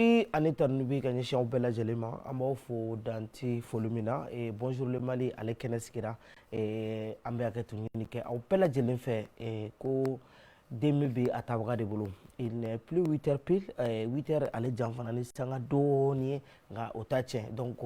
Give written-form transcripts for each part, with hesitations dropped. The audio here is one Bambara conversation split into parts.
Anita Nubi Kanyesha Bella Jelema, Amofo Danti Folumina, et bonjour le Mali, à l'Ekeneskira, et Ambergatunike, au Bella Jelenfe, et Co 2000 à Tabra de Boulot. Il n'est plus 8h pile, 8h à l'Edjanfanani Sanga Doni, Otache, donc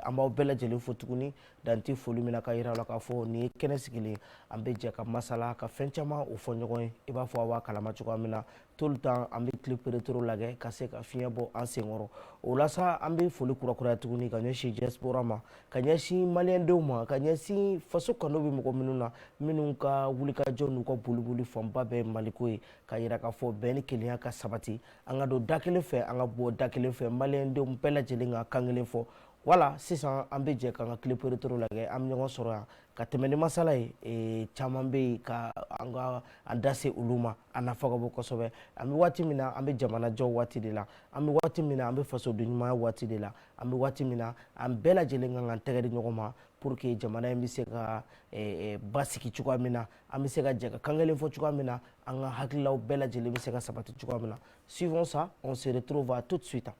Amba Bella Jelen Fotuni, Danti Folumina Kaira Lakafo, ni Keneskili, Ambejaka Masala, Kafenchama, ou Fonyoin, Eba Fawa, Kalamachukamina. Tout le temps an bɛ clip retro lagɛ ka se ka fiɲɛ bɔ an senkɔrɔ o la sa an bɛ foli kura tuguni ka ɲɛsin diaspora ma ka ɲɛsin maliyɛndenw ma ka ɲɛsin faso kanu bɛ mɔgɔ minnu na minnu ka wulikajɔ n'u ka boliboli fanba bɛɛ maliko ye ka yira k'a fɔ bɛn ni kelenya ka sabati an ka don da kelen fɛ an ka bɔ da kelen fɛ maliyɛndenw bɛɛ lajɛlen ka kan kelen fɔ wala sisan an bɛ jɛ k'an ka clip retro lagɛ an bɛ ɲɔgɔn sɔrɔ yan ka tɛmɛ ni masala ye caman bɛ yen ka an da se olu ma a nafa ka bon kosɛbɛ an bɛ waati min na an bɛ jamanajɔ waati de la an bɛ waati min na an bɛ fasoden ɲumanya waati de la an bɛ waati min na an bɛɛ lajɛlen kan k'an tɛgɛ di ɲɔgɔn ma pour que jamana in bɛ se ka basigi cogoya min na an bɛ se ka jɛ ka kan kelen fɔ cogoya min na an ka hakililaw bɛɛ lajɛlen bɛ se ka sabati cogoya min na suivons ça on se retrouve tout de suite.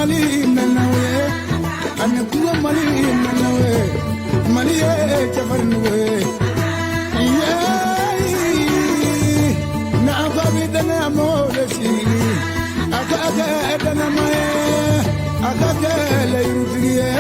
Mali nanawe anakuwa Mali nanawe Mali chafarnuwe na ababi dana molesi akaga dana maye akaga layrudiye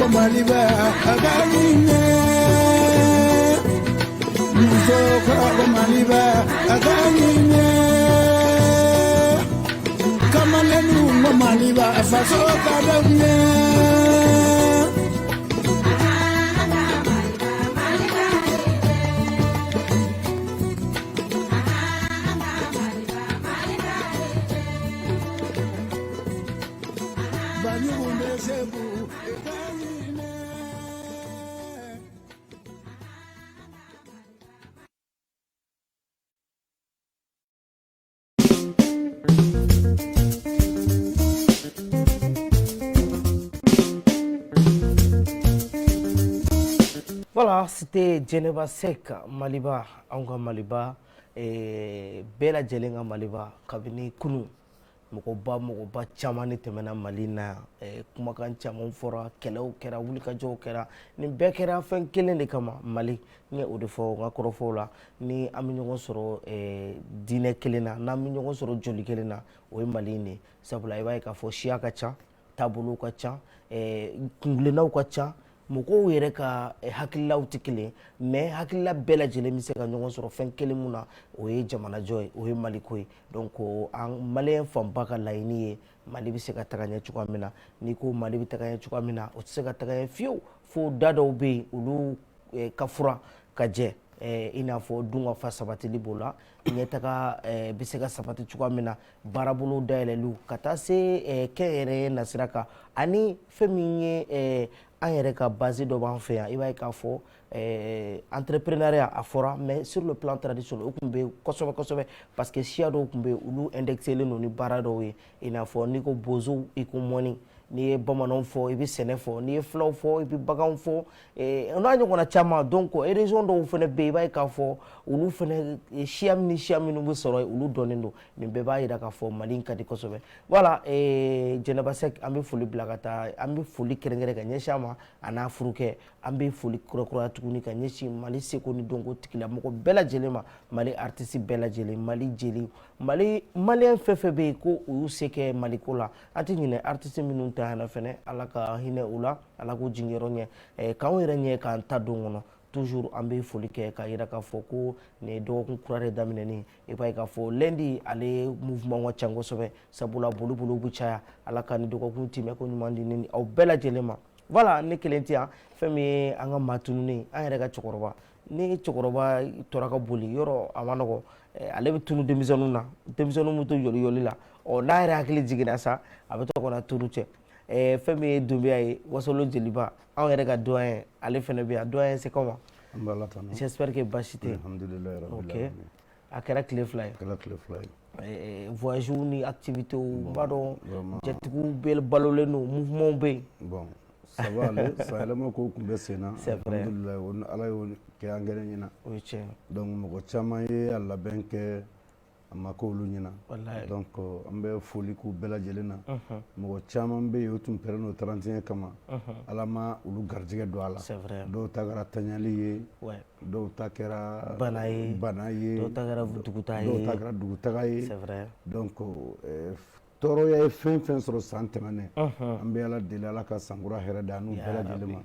Maliba agayine Muzoka Maliba agayine Kamalenu Maliba fasoka damne Voilà, c'était Djeneba Seck, Maliba, Anga Maliba, et Bella Jelenga Maliba, Kabini Kunu, Mokoba, Chamani Temena Malina, Kumakan Chamon Fora, Kelo, Kera, Wulika Jo Kera, ni Bekera, Fen Kelen de Kama, Mali, ni Odefo, Nakorofola, ni Aminyon Soro, Dine Kelena, Naminyon Soro Joli Kelena, ou Malini, Sabula Ivaika for Shiakacha, Tabulu Kacha, Kunglena Kacha. Moko yɛrɛ ka hakililaw tɛ kelen mais hakilila bɛɛ lajɛlen bɛ se ka ɲɔgɔn sɔrɔ fɛn kelen mun na o ye jamanajɔ ye o ye Maliko ye donc an maliyɛn fanba ka laɲini ye Mali bɛ se ka taga ɲɛ cogoya min na n'i ko Mali bɛ taga ɲɛ cogoya min na o tɛ se ka taga ɲɛ fiyewu fo da dɔw bɛ yen olu ka fura ka jɛ i n'a fɔ dun ka fa sabatili b'o la ɲɛtaga bɛ se ka sabati cogoya min na baarabolo dayɛlɛliw ka taa se kɛnyɛrɛye nasira kan ani fɛn min ye an yɛrɛ ka base dɔ b'an fɛ yan i b'a ye k'a fɔ entrepreneuriat a fɔra mais sur le plan traditionnel o tun bɛ kosɛbɛ kosɛbɛ parce que siya dɔw tun bɛ olu indexelen don ni baara dɔw ye i n'a fɔ n'i ko bozow i ko mɔni n'i ye bamananw fɔ i bɛ sɛnɛ fɔ n'i ye filaw fɔ i bɛ baganw fɔ o n'a ɲɔgɔnna caman donc région dɔw fana bɛ yen i b'a ye k'a fɔ olu fana siya min ni siya minnu bɛ sɔrɔ yen olu dɔnnen don nin bɛɛ b'a jira k'a fɔ Mali in ka di kosɛbɛ voilà Djeneba Seck an bɛ foli bila ka taa an bɛ foli kɛrɛnkɛrɛn ka ɲɛsin a ma a n'a furukɛ an bɛ foli kurakuraya tuguni ka ɲɛsin Mali seko ni dɔnko tigilamɔgɔ bɛɛ lajɛlen ma Mali artiste bɛɛ lajɛlen Mali jeli Mali maliyɛn fɛn fɛn bɛ yen ko u y'u se kɛ Maliko la an tɛ ɲinɛ artiste minnu ta yan fɛnɛ Ala ka hinɛ u la Ala k'u jigiyɔrɔ ɲɛ k'anw yɛrɛ ɲɛ k'an ta don kɔnɔ toujours an bɛ foli kɛ k'a jira k'a fɔ ko nin ye dɔgɔkun kura de daminɛnen i b'a ye k'a fɔ lundi ale mouvement ka ca kosɛbɛ sabula bolo bɛ caya Ala ka nin dɔgɔkun timɛ ko ɲuman di ni aw bɛɛ lajɛlen ma voilà ne kelen tɛ yan fɛn min ye an ka maa tununen an yɛrɛ ka cɛkɔrɔba ni cɛkɔrɔba tora ka boli yɔrɔ a ma nɔgɔ ale bɛ tunu denmisɛnninw na denmisɛnninw bɛ to yɔli la n'a yɛrɛ hakili jiginna sa a bɛ to ka na tunu cɛ fɛn min ye Dunbiya ye Wasolo Jeliba anw yɛrɛ ka doyen ale fɛnɛ bɛ yan doyen c'est comment j'espère que baasi tɛ alhamdulilayi ok a kɛra tile fila ye voyage ni activité u b'a dɔn jatigiw bɛ balolen don mouvement bɛ yen bon ça va aller sayɛlɛma ko tun bɛ sen na alhamdulilayi o ni Ala y'o kɛ an gɛrɛ ɲɛna o ye tiɲɛ donc mɔgɔ caman ye a labɛn kɛ a ma k'olu ɲɛna donc an bɛ foli k'u bɛɛ lajɛlen na mɔgɔ caman bɛ yen o tun pɛrɛn n'o 31 kama Ala ma olu garijɛgɛ don a la dɔw ta kɛra taɲali ye dɔw ta kɛra bana ye dɔw ta kɛra dugutaga ye dɔw ta kɛra dugutaga ye donc tɔɔrɔya ye fɛn fɛn sɔrɔ san tɛmɛnen an bɛ Ala deli Ala ka sankura hɛrɛ d'an n'u bɛɛ lajɛlen ma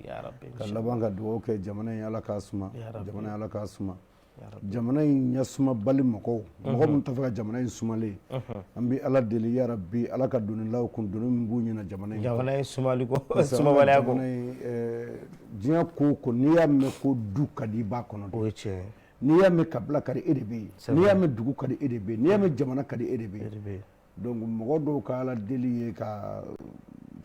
ka laban ka dugawu kɛ jamana in Ala k'a suma jamana in Ala k'a suma jamana in ɲɛ suma bali mɔgɔw mɔgɔ min t'a fɛ ka jamana in sumalen an bɛ ala deli ya rabbi ala ka donilaw kun doni min b'u ɲɛna jamana in sumali ko sumabaliya ko diɲɛ ko ko n'i y'a mɛn ko du ka di i b'a kɔnɔ o ye tiɲɛ n'i y'a mɛn kabila ka di e de bɛ yen n'i y'a mɛn dugu ka di e de bɛ yen n'i y'a mɛn jamana ka di e de bɛ yen donc mɔgɔ dɔw ka ala deli ye ka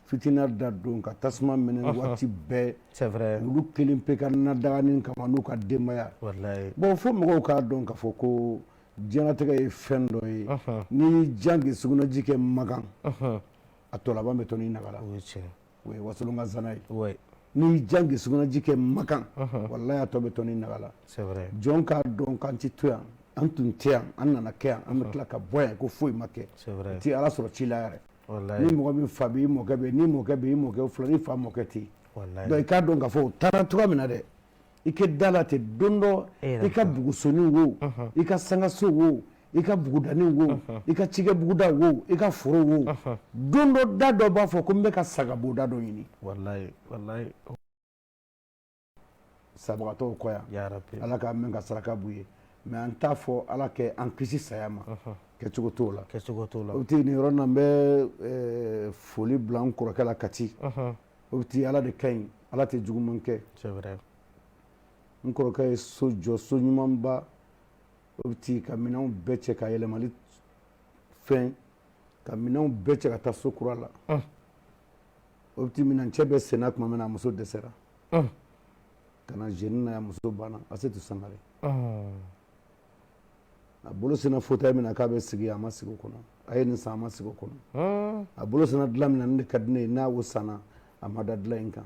fitina da don ka tasuma minɛ waati bɛɛ c'est vrai olu kelen pe ka nadaganin kama n'u ka denbaya wallahi bon fo mɔgɔw k'a dɔn k'a fɔ ko diɲɛlatigɛ ye fɛn dɔ ye n'i y'i jan k'i sugunɛji kɛ magan a tɔ laban bɛ to n'i nagala o ye tiɲɛ o ye wasolon ka zana ye ouais n'i y'i jan k'i sugunɛji kɛ magan wallahi a tɔ bɛ to n'i nagala c'est vrai jɔn k'a dɔn k'an ti to yan an tun tɛ yan an nana kɛ yan an bɛ tila ka bɔ yan ko foyi ma kɛ c'est vrai ti ala sɔrɔ ci la yɛrɛ wallahi ni mɔgɔ min fa b'i mɔkɛ bɛ ni mɔkɛ bɛ i mɔkɛ fila ni fa mɔkɛ tɛ wallahi donc i k'a dɔn k'a fɔ o taara cogoya min na dɛ i kɛ da la ten don dɔ i ka bugusoni wo i ka sangaso wo i ka bugudani wo i ka cikɛ buguda wo i ka foro wo don dɔ da dɔ b'a fɔ ko n bɛ ka sagaboda dɔ ɲini wallahi wallahi sabagatɔw kɔ yan ya rabbi ala k'a mɛn ka saraka b'u ye mais an t'a fɔ ala kɛ an kisi saya ma kɛcogo t'o la kɛcogo t'o la o tɛ nin yɔrɔ na n bɛ foli bila n kɔrɔkɛ la Kati o bɛ ti ala de ka ɲi ala tɛ juguman kɛ c'est vrai n kɔrɔkɛ ye so jɔ so ɲumanba o bɛ ti ka minɛnw bɛɛ cɛ ka yɛlɛmali fɛn ka minɛnw bɛɛ cɛ ka taa so kura la o bɛ ti minɛncɛ bɛɛ senna tuma min na a muso dɛsɛra ka na jeune na yan muso banna Asetu Sangare a bolo sena fauteuil min na k'a bɛ sigi a ma sigi o kɔnɔ a ye nin san a ma sigi o kɔnɔ a bolo sena dilan min na nin de ka di ne ye n'a o sanna a ma da dilan in kan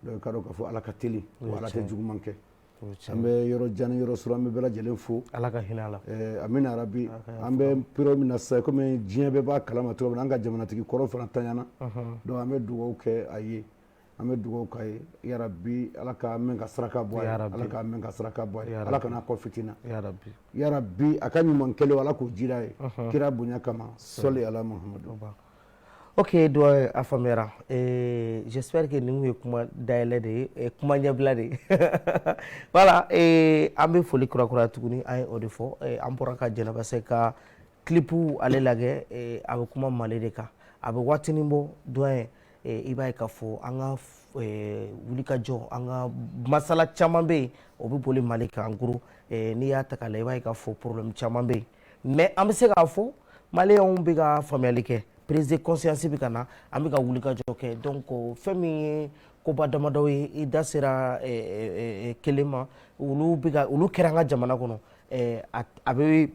donc i k'a dɔn k'a fɔ ala ka teli wa ala tɛ juguman kɛ an bɛ yɔrɔ jan ni yɔrɔ sɔrɔ an bɛ bɛɛ lajɛlen fo ala ka hinɛ a la amina arabi an bɛ période min na sisan komi diɲɛ bɛɛ b'a kalama cogo min na an ka jamanatigi kɔrɔ fana tanyana donc an bɛ dugawu kɛ a ye an bɛ dugawu k'a ye yarabi ala ka mɛn ka saraka bɔ a ye ala ka mɛn ka saraka bɔ a ye ala kana kɔ fitina yarabi a ka ɲuman kɛlen ala k'o jira ye kira bonya kama sɔli ala muhamadu ok donc a faamuyara j'espère que nin ye kuma dayɛlɛ de ye kuma ɲɛbila de ye voilà an bɛ foli kura tuguni an ye o de fɔ an bɔra ka Jɛnɛba Sɛki ka clipu ale lajɛ a bɛ kuma Mali de kan a bɛ waatinin bɔ doyen i b'a ye k'a fɔ an ka wulikajɔ an ka masala caman bɛ yen o bɛ boli Mali kan en gros n'i y'a ta k'a lajɛ i b'a ye k'a fɔ problème caman bɛ yen mais an bɛ se k'a fɔ maliyɛnw bɛ ka faamuyali kɛ prise de conscience bɛ ka na an bɛ ka wulikajɔ kɛ donc fɛn min ye koba damadɔ ye i da sera kelen ma olu kɛra an ka jamana kɔnɔ a bɛ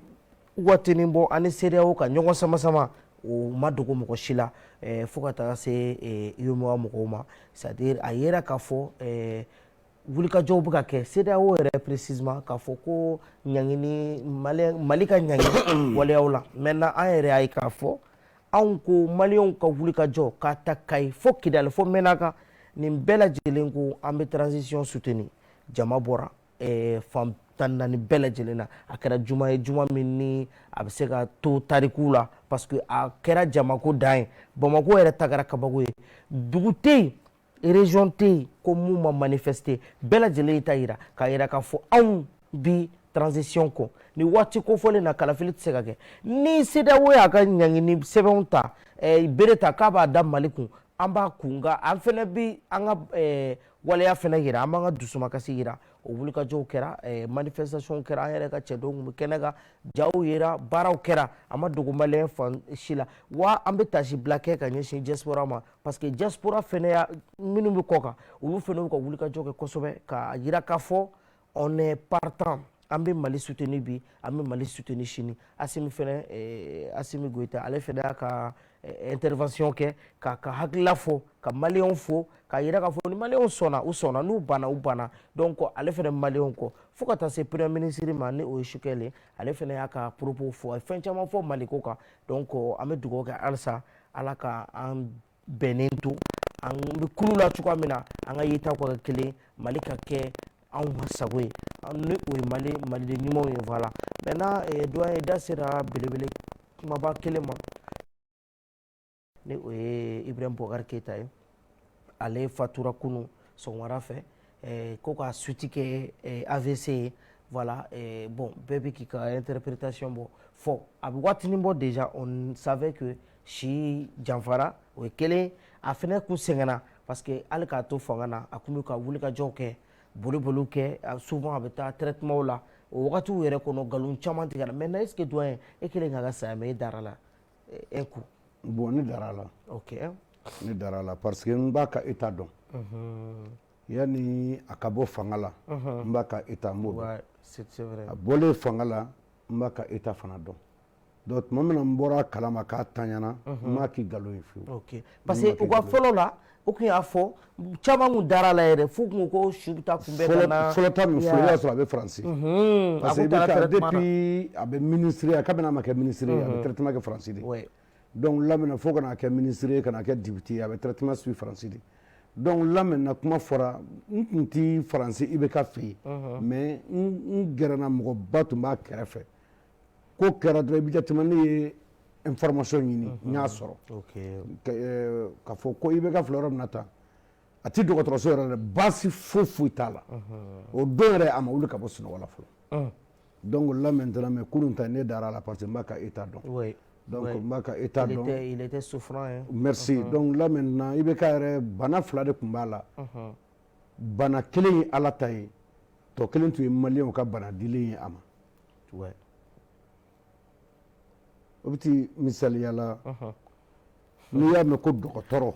waatinin bɔ an ni CEDEAO ka ɲɔgɔn sama o ma dogo mɔgɔ si la fo ka taga se UEMOA mɔgɔw ma c'est à dire a yera k'a fɔ wulikajɔw bɛ ka kɛ CEDEAO yɛrɛ précisément k'a fɔ ko ɲangini Mali ka ɲangini waleyaw la maintenant an yɛrɛ y'a ye k'a fɔ anw ko maliyɛnw ka wulikajɔ k'a ta Kayi fo Kidali fo Mɛnaka nin bɛɛ lajɛlen ko an bɛ transition soutenir jama bɔra fan 14 bɛɛ lajɛlen na a kɛra juma ye juma min ni a bɛ se ka to tarikuw la parce que a kɛra jamako dan ye Bamako yɛrɛ ta kɛra kabako ye dugu tɛ yen région tɛ yen ko mun ma manifester bɛɛ lajɛlen y'i ta yira k'a yira k'a fɔ anw bi transition kɔ ni waati kofɔlen na kalafili tɛ se ka kɛ ni CEDEAO y'a ka ɲangini sɛbɛnw ta bere ta k'a b'a da Mali kun an b'a kun nka an fɛnɛ bi an ka waleya fɛnɛ yira an b'an ka dusumakasi yira o wulikajɔw kɛra manifestation kɛra an yɛrɛ ka cɛ dɔw tun bɛ kɛnɛ kan jaw yera baaraw kɛra a ma dogo maliyɛn fan si la wa an bɛ tasi bila kɛ ka ɲɛsin diaspora ma parce que diaspora fɛnɛ minnu bɛ kɔ kan olu fɛnɛ bɛ ka wulikajɔ kɛ kosɛbɛ k'a yira k'a fɔ on est partant an bɛ Mali soutenir bi an bɛ Mali soutenir sini Asimi fɛnɛ Asimi Goyita ale fɛnɛ y'a ka intervention kɛ k'a ka hakilila fɔ ka maliyɛnw fo k'a yira k'a fɔ ni maliyɛnw sɔnna u sɔnna n'u banna u banna donc ale fɛnɛ maliyɛnw kɔ fo ka taa se premier ministre ma ni o ye Sukɛli ye ale fɛnɛ y'a ka propos fɔ a ye fɛn caman fɔ Mali ko kan donc an bɛ dugawu kɛ halisa ala ka an bɛnnen to an bɛ kulu la cogoya min na an ka yetaw ka kɛ kelen Mali ka kɛ anw ka sago ye ni o ye maliden ɲumanw ye voilà maintenant doyen da sera belebele kumaba kelen ma ni o ye Ibrahim Boubacar Keita ye ale fatura kunu sɔgɔmada fɛ ko ka suite kɛ AVC ye voilà, et bon, bébé qui a interprétation bon, fort. À Watinimbo déjà, on savait que si Janfara ou Kele a fait un coup sengana parce que Alkato Fangana a commis qu'à Wulika Joke, Boliboluke, souvent avec un traitement là, au Watu où il reconnaît Galun Chamantiga. Maintenant, est-ce que doit et qu'il y a un mais Darala un coup? Bon, ni Darala. Ok. Ni Darala parce que Mbaka est à don. Yani Akabo Fangala, Mbaka est à mot. Ouais, c'est vrai. A bolé Fangala, Mbaka est à Fanadon. Donc, moi, je suis Kalamaka Tanyana, Maki Galo. Ok. Parce que, au follow là, aucun affaire, Chamamu Darala, Fouko, Shuta Kumbena. Folota, mais Folia sur la France. Parce que depuis, avec ministre, à Kabana, avec ministre, avec traitement français. Donc, là, il faut qu'on ait un ministre, qu'on ait un député, avec traitement français. Donc, là, maintenant, comment fera, un petit français, il est fait, mais un grand amour, batuma, qu'elle fait. Ko kɛra dɔrɔn i bɛ jateminɛ ne ye information ɲini n y'a sɔrɔ k'a fɔ ko i bɛ ka filɛ yɔrɔ min na tan a tɛ dɔgɔtɔrɔso yɛrɛ dɛ baasi foyi t'a la o don yɛrɛ a ma wuli ka bɔ sunɔgɔ la fɔlɔ donc là maintenant mais kunun ta ne dara la parce que n b'a ka état dɔn donc n b'a ka état dɔn il était souffrant hein merci donc là maintenant i bɛ ka yɛrɛ bana fila de tun b'a la bana kelen ye ala ta ye tɔ kelen tun ye maliyɛnw ka bana dilen ye a ma o bɛ ti misaliyala n'i y'a mɛn ko dɔgɔtɔrɔ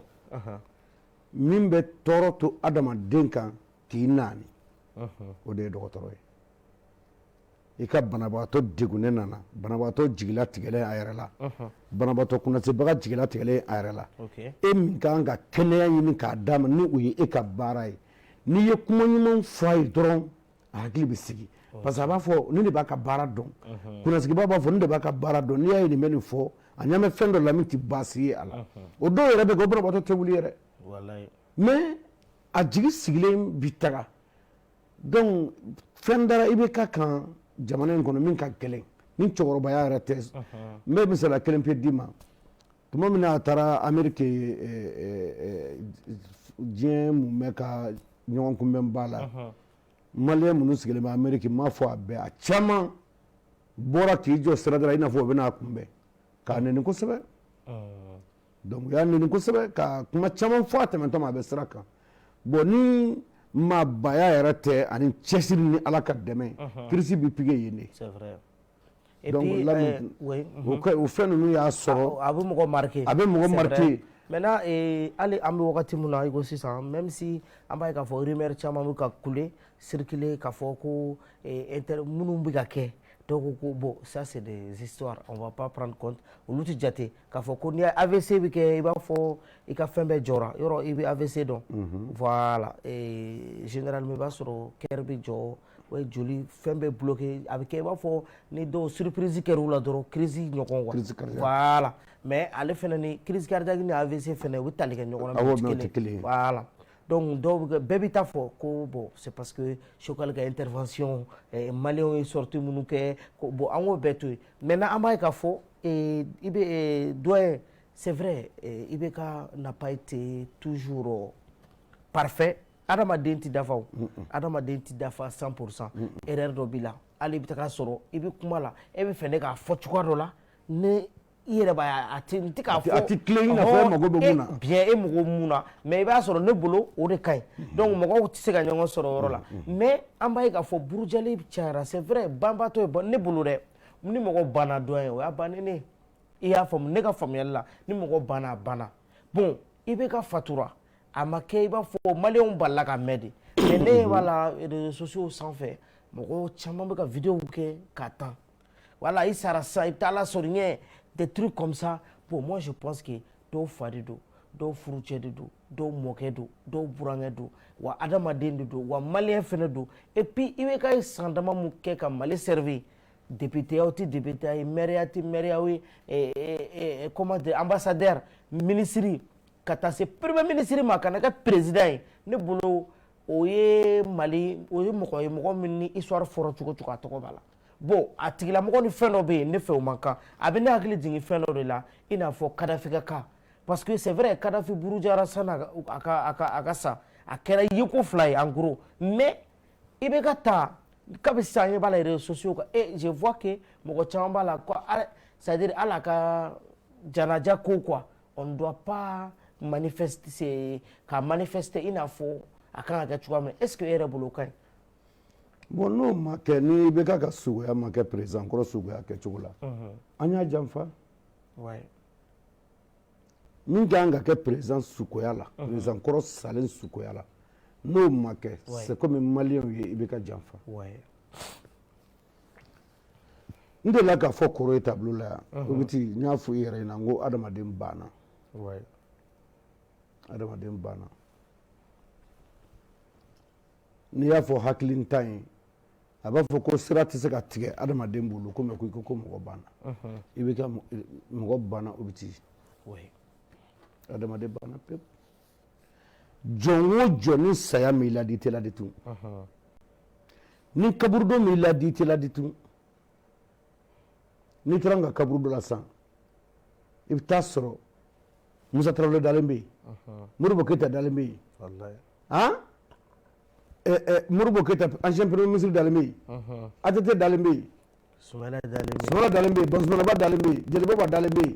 min bɛ tɔɔrɔ to adamaden kan k'i naani o de ye dɔgɔtɔrɔ ye i ka banabagatɔ degunnen nana banabagatɔ jigila tigɛlen a yɛrɛ la banabagatɔ kunnasebaga jigila tigɛlen a yɛrɛ la e min ka kan ka kɛnɛya ɲini k'a d'a ma ni o ye e ka baara ye n'i ye kuma ɲuman fɔ a ye dɔrɔn a hakili bɛ sigi parce que a b'a fɔ ne de b'a ka baara dɔn kunnasigibaga b'a fɔ ne de b'a ka baara dɔn n'i y'a ye nin bɛ nin fɔ a ɲɛ bɛ fɛn dɔ la min tɛ baasi ye a la o dɔw yɛrɛ bɛ kɛ o banabagatɔ tɛ wuli yɛrɛ mais a jigi sigilen bi taga donc fɛn dara i bɛ ka kan jamana in kɔnɔ min ka gɛlɛn ni cɛkɔrɔbaya yɛrɛ tɛ n bɛ misaliya kelen pe d'i ma tuma min na a taara Amérique diɲɛ mun bɛ ka ɲɔgɔn kunbɛn ba la maliyɛn minnu sigilen bɛ Amérique n m'a fɔ a bɛɛ a caman bɔra k'i jɔ sirada la i n'a fɔ u bɛna a kunbɛn k'a nɛni kosɛbɛ donc u y'a nɛni kosɛbɛ ka kuma caman fɔ a tɛmɛtɔ ma a bɛ sira kan bon ni maabaya yɛrɛ tɛ ani cɛsiri ni ala ka dɛmɛ kirisi bɛ pige yen de donc o fɛn ninnu y'a sɔrɔ a bɛ mɔgɔ marqué a bɛ mɔgɔ marqué maintenant hali an bɛ wagati min na i ko sisan même si an b'a ye k'a fɔ rumeur caman bɛ ka couler circuler k'a fɔ ko minnu bɛ ka kɛ dɔw ko ko bon ça c'est des histoires on va pas prendre compte olu tɛ jate k'a fɔ ko ni AVC bɛ kɛ i b'a fɔ i ka fɛn bɛɛ jɔra yɔrɔ i bɛ AVC dɔn voilà généralement i b'a sɔrɔ cœur bɛ jɔ o ye joli fɛn bɛɛ bloqué a bɛ kɛ i b'a fɔ ni dɔw surprise kɛra u la dɔrɔn crise ɲɔgɔn quoi voilà mais ale fɛnɛ ni crise cardiaque ni AVC fɛnɛ u bɛ tali kɛ ɲɔgɔn na mais tɛ kelen voilà donc dɔw bɛɛ bɛ taa fɔ ko bon c'est parce que Choguel ka intervention maliyɛnw ye sortie minnu kɛ bon an k'o bɛɛ to yen maintenant an b'a ye k'a fɔ i bɛ doyen c'est vrai IBK n'a pas été toujours parfait adamaden tɛ dafa o adamaden tɛ dafa 100% erreur dɔ b'i la hali i bɛ taga sɔrɔ i bɛ kuma la e bɛ fɛ ne k'a fɔ cogoya dɔ la ne i yɛrɛ b'a a tɛ k'a fɔ a tɛ tilen i n'a fɔ e mago bɛ mun na bien e mago mun na mais i b'a sɔrɔ ne bolo o de ka ɲi donc mɔgɔw tɛ se ka ɲɔgɔn sɔrɔ o yɔrɔ la mais an b'a ye k'a fɔ burujali cayara c'est vrai banbatɔ ye ne bolo dɛ ni mɔgɔ banna dɔ ye o y'a bannen ne i y'a faamu ne ka faamuyali la ni mɔgɔ banna a banna bon i bɛ ka fatura a ma kɛ i b'a fɔ maliyɛnw balila ka mɛn de mais ne b'a la réseaux sociaux sanfɛ mɔgɔw caman bɛ ka vidéo kɛ k'a tan voilà i sara sisan i bɛ taa ala sɔrɔ ɲɛ des trucs comme ça bon moi je pense que dɔw fa de don dɔw furucɛ de don dɔw mɔkɛ don dɔw burankɛ don wa adamaden de don wa maliyɛn fɛnɛ don et puis i bɛ ka san dama mun kɛ ka Mali servir député aw tɛ député ye maire tɛ maire ye comment dire ambassadeur ministre ka taa se premier ministre ma ka na kɛ président ye ne bolo o ye Mali o ye mɔgɔ min ni histoire fɔra cogo cogo a tɔgɔ b'a la bon a tigilamɔgɔ ni fɛn dɔ bɛ yen ne fɛ o man kan a bɛ ne hakili jigin fɛn dɔ de la i n'a fɔ Kadafi ka cas parce que c'est vrai Kadafi burujara sani a ka sa a kɛra yeko fila ye en gros mais i bɛ ka taa kabi sisan ye b'a la réseaux sociaux kan je vois que mɔgɔ caman b'a la quoi c'est-à-dire ala ka janaja ko quoi on ne doit pas manifester ka manifester i n'a fɔ a kan ka kɛ cogoya min na est-ce que e yɛrɛ bolo o ka ɲi. bon n'o ma kɛ ni bɛ ka suguya ma kɛ président kɔrɔ suguya kɛcogo la an y'a janfa min kan ka kɛ président suguya la président kɔrɔ salen suguya la n'o ma kɛ c'est comme maliyɛnw ye i bɛ ka janfa n delila k'a fɔ kɔrɔ ye tableau la yan o bɛ ti n y'a fɔ i yɛrɛ ɲɛna n ko adamaden banna adamaden banna n'i y'a fɔ hakilintan ye a b'a fɔ ko sira tɛ se ka tigɛ adamaden bolo komi ko mɔgɔ banna i bɛ ka mɔgɔ banna o bɛ ti adamaden banna pewu jɔn o jɔn ni saya m'i ladi i tɛ ladi tun ni kaburudon m'i ladi i tɛ ladi tun n'i taara n ka kaburu dɔ la sisan i bɛ taa sɔrɔ Musa Tarawele dalen bɛ yen Modibo Keyita dalen bɛ yen Modibo Keyita ancien premier ministre dalen bɛ yen ATT dalen bɛ yen Sumala dalen bɛ yen Bansumana Ba dalen bɛ yen Jeliba Ba dalen bɛ yen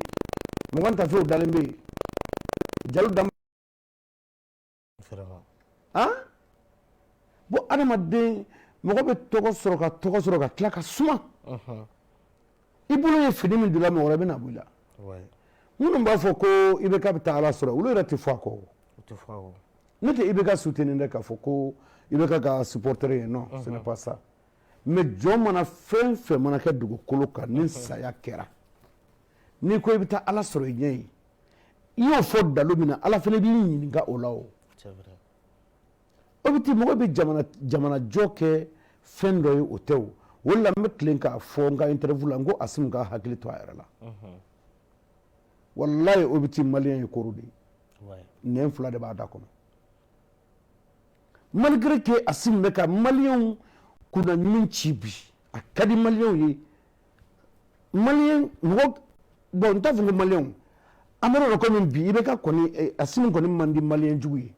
Mugan Tafew dalen bɛ yen Jalo Dam bon adamaden mɔgɔ bɛ tɔgɔ sɔrɔ ka tila ka suma i bolo ye fini min dila mɔgɔ wɛrɛ bɛ na bɔ i la minnu b'a fɔ ko IBK bɛ taa Ala sɔrɔ olu yɛrɛ tɛ fɔ a kɔ ne tɛ IBK soutenir dɛ k'a fɔ ko IBK ka supporter ye non ce n'est pas ça mais jɔn mana fɛn fɛn mana kɛ dugukolo kan ni saya kɛra n'i ko i bɛ taa Ala sɔrɔ i ɲɛ ye i y'o fɔ dalu min na Ala fana b'i ɲininka o la o o bɛ ti mɔgɔ bɛ jamanajɔ kɛ fɛn dɔ ye o tɛ o o de la n bɛ tilen k'a fɔ n ka interview la n ko Asimu ka hakili to a yɛrɛ la walayi o bɛ ti maliyɛn ye koro de ye nɛn fila de b'a da kɔnɔ malgré que Asimu bɛ ka maliyɛnw kunnaɲini ci bi a ka di maliyɛnw ye maliyɛn mɔgɔ bon n t'a fɔ ko maliyɛnw an bɛ yɔrɔ komi bi i bɛ ka kɔni Asimu kɔni man di maliyɛn jugu ye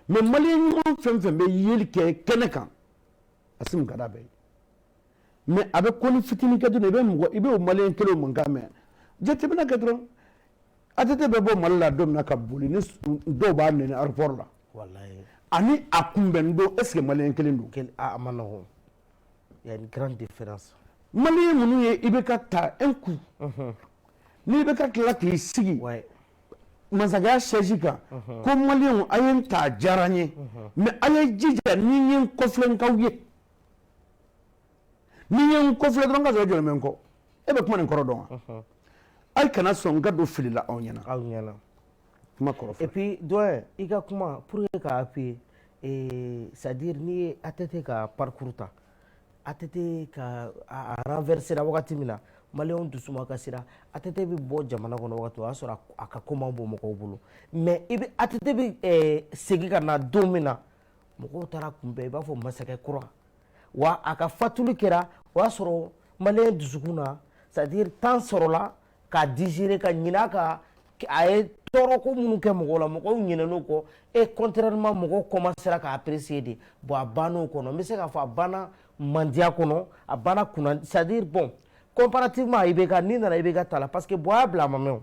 mais maliyɛn ɲuman fɛn fɛn bɛ yeli kɛ kɛnɛ kan Asimu ka d'a bɛɛ ye mais a bɛ kɔni fitinin kɛ dɔrɔn i bɛ o maliyɛn kelen o mankan mɛn jateminɛ kɛ dɔrɔn ATT bɛ bɔ Mali la don min na ka boli ni dɔw b'a nɛni aéroport la ani a kunbɛn don est ce que maliyɛn kelen don a ma nɔgɔn il y a une grande différence maliyɛn minnu ye IBK ta un coup ni IBK tilala k'i sigi masakɛya chaise kan ko maliyɛnw a ye n ta a diyara n ye mais a ye jija ni ye n kɔfilɛ n k'aw ye ni ye n kɔfilɛ dɔrɔn ka sɔrɔ jɔlen bɛ n kɔ e bɛ kuma nin kɔrɔ dɔn wa a ye kana sɔn n ka don fili la aw ɲɛna kuma kɔrɔ fɔ et puis doyen i ka kuma pour que ka appuyer c'est à dire n'i ye ATT ka parcours ta ATT ka a renverser la wagati min na maliyɛnw dusu ma kasira ATT bɛ bɔ jamana kɔnɔ wagati o y'a sɔrɔ a ka ko man bon mɔgɔw bolo mais ATT bɛ segin ka na don min na mɔgɔw taara kunbɛn i b'a fɔ masakɛ kura wa a ka fatuli kɛra o y'a sɔrɔ maliyɛn dusukun na c'est à dire temps sɔrɔla ka digérer ka ɲinɛ a kan a ye tɔɔrɔ ko minnu kɛ mɔgɔw la mɔgɔw ɲinɛn'o kɔ contrairement mɔgɔw commencera ka apprécier de bon a banna o kɔnɔ n bɛ se k'a fɔ a banna mandiya kɔnɔ a banna kunna c'est à dire bon comparativement à IBK n'i nana IBK ta la parce que bɔ y'a bila a ma mɛn o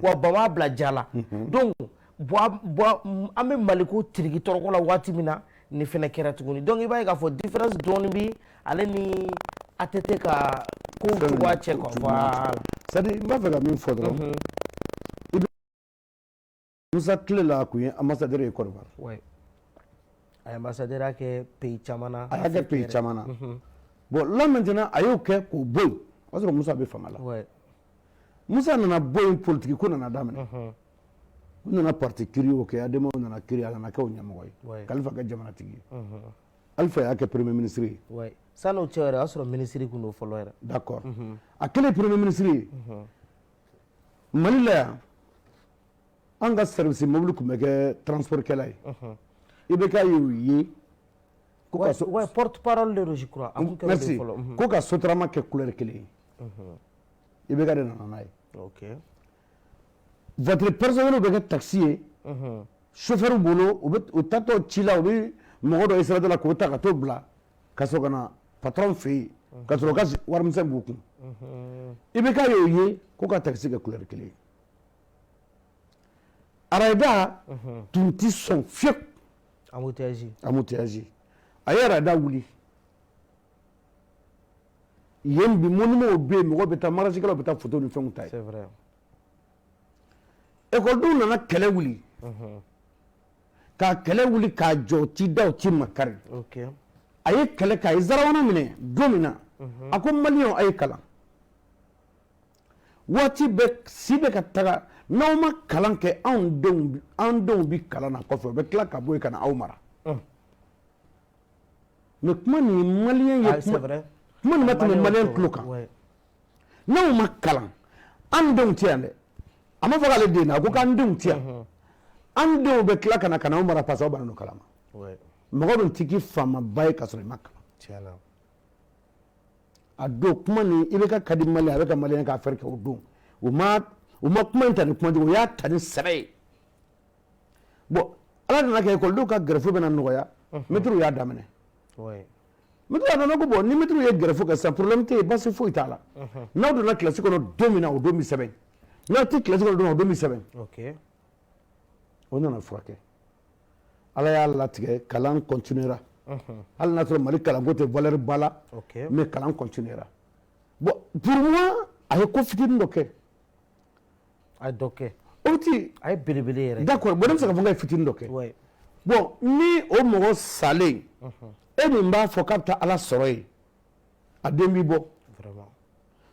wa ba m'a bila ja la donc an bɛ Maliko tiriki tɔrɔkɔ la waati min na nin fɛnɛ kɛra tuguni donc i b'a ye k'a fɔ différence dɔɔni bi ale ni ATT ka kow cogoya cɛ quoi voilà c'est à dire n b'a fɛ ka min fɔ dɔrɔn Musa tile la a kun ye ambassadeur ye Côte d'Ivoire a ye ambassadeur ya kɛ pays caman na a y'a kɛ pays caman na bon là maintenant a y'o kɛ k'o bɔ yen o y'a sɔrɔ Musa bɛ fanga la Musa nana bɔ yen politique ko nana daminɛ u nana parti créer o kɛ Ademaw nana créer a nana kɛ o ɲɛmɔgɔ ye Kalifa kɛ jamanatigi ye Alifa y'a kɛ premier ministre ye san'o cɛ yɛrɛ o y'a sɔrɔ ministre kun don fɔlɔ yɛrɛ d'accord a kɛlen premier ministre ye Mali la yan an ka service mobile tun bɛ kɛ transportkɛla ye IBK y'o ye porte parole de je crois merci ko ka sotarama kɛ couleur kelen ye IBK de nana n'a ye voiture personnelle bɛ kɛ taxi ye chauffeur bolo u tatɔ ci la u bɛ mɔgɔ dɔ ye sirada la k'o ta ka t'o bila ka sɔrɔ ka na patron fɛ yen ka sɔrɔ ka warimisɛn b'u kun i bɛ k'a y'o ye ko ka taxi kɛ couleur kelen ye arayida tun ti sɔn fiyewu embouteillage a ye arayida wuli yen bi monument bɛ yen mɔgɔw bɛ taa marasikɛlaw bɛ taa photo ni fɛnw ta yen ekɔlidenw nana kɛlɛ wuli ka kɛlɛ wuli k'a jɔ ci da ci makari a ye kɛlɛ k'a ye zarawana minɛ don min na a ko maliyɛnw a ye kalan waati bɛ si bɛ ka taga n'aw ma kalan kɛ anw denw bi kalan na kɔfɛ u bɛ tila ka bɔ yen ka na aw mara mais kuma nin ye maliyɛn ye kuma nin ma tɛmɛ maliyɛn tulo kan n'aw ma kalan an denw tɛ yan dɛ a ma fɔ k'ale den na a ko k'an denw tɛ yan an denw bɛ tila ka na aw mara parce que aw bannen don kalan ma mɔgɔ dun tɛ k'i faamaba ye ka sɔrɔ i ma kalan a don kuma nin i bɛ ka di maliyɛn a bɛ ka maliyɛn ka affaire kɛ o don u ma kuma in ta ni kumajugu o y'a ta ni sɛbɛ ye bon ala nana kɛ ekɔlidenw ka gɛrɛfo bɛna nɔgɔya mɛtiriw y'a daminɛ mɛtiriw a nana ko bon ni mɛtiriw ye gɛrɛfo kɛ sisan problème tɛ yen basi foyi t'a la n'aw donna kilasi kɔnɔ don min na o don bɛ sɛbɛn n'aw tɛ kilasi kɔnɔ don min na o don bɛ sɛbɛn o nana furakɛ ala y'a latigɛ kalan continuera hali n'a sɔrɔ mali kalanko tɛ valeur ba la mais kalan continuera bon pour moi a ye ko fitinin dɔ kɛ a ye dɔ kɛ o ti a ye belebele yɛrɛ d'accord bon ne bɛ se ka fɔ k'a ye fitinin dɔ kɛ bon ni o mɔgɔ salen e min b'a fɔ k'a bɛ taa ala sɔrɔ yen a den b'i bɔ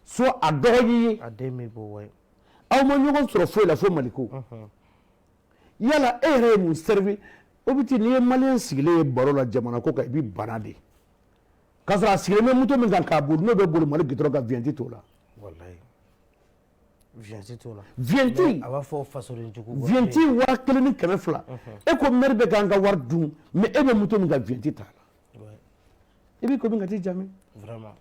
so a dɔgɔ y'i ye a den b'i bɔ aw ma ɲɔgɔn sɔrɔ foyi la fo maliko yala e yɛrɛ ye mun servi o bɛ ti n'i ye maliyɛn sigilen ye baro la jamana ko kan i bɛ bana de k'a sɔrɔ a sigilen bɛ moto min kan k'a boli n'o bɛ boli mali gidɔrɔn kan viɲɛti t'o la viɲɛti t'o la viɲɛti a b'a fɔ fasoden jugu viɲɛti 1200 e ko maire bɛ k'an ka wari dun mais e bɛ moto min kan viɲɛti t'a la i b'i ko min ka t'i jaabi vraiment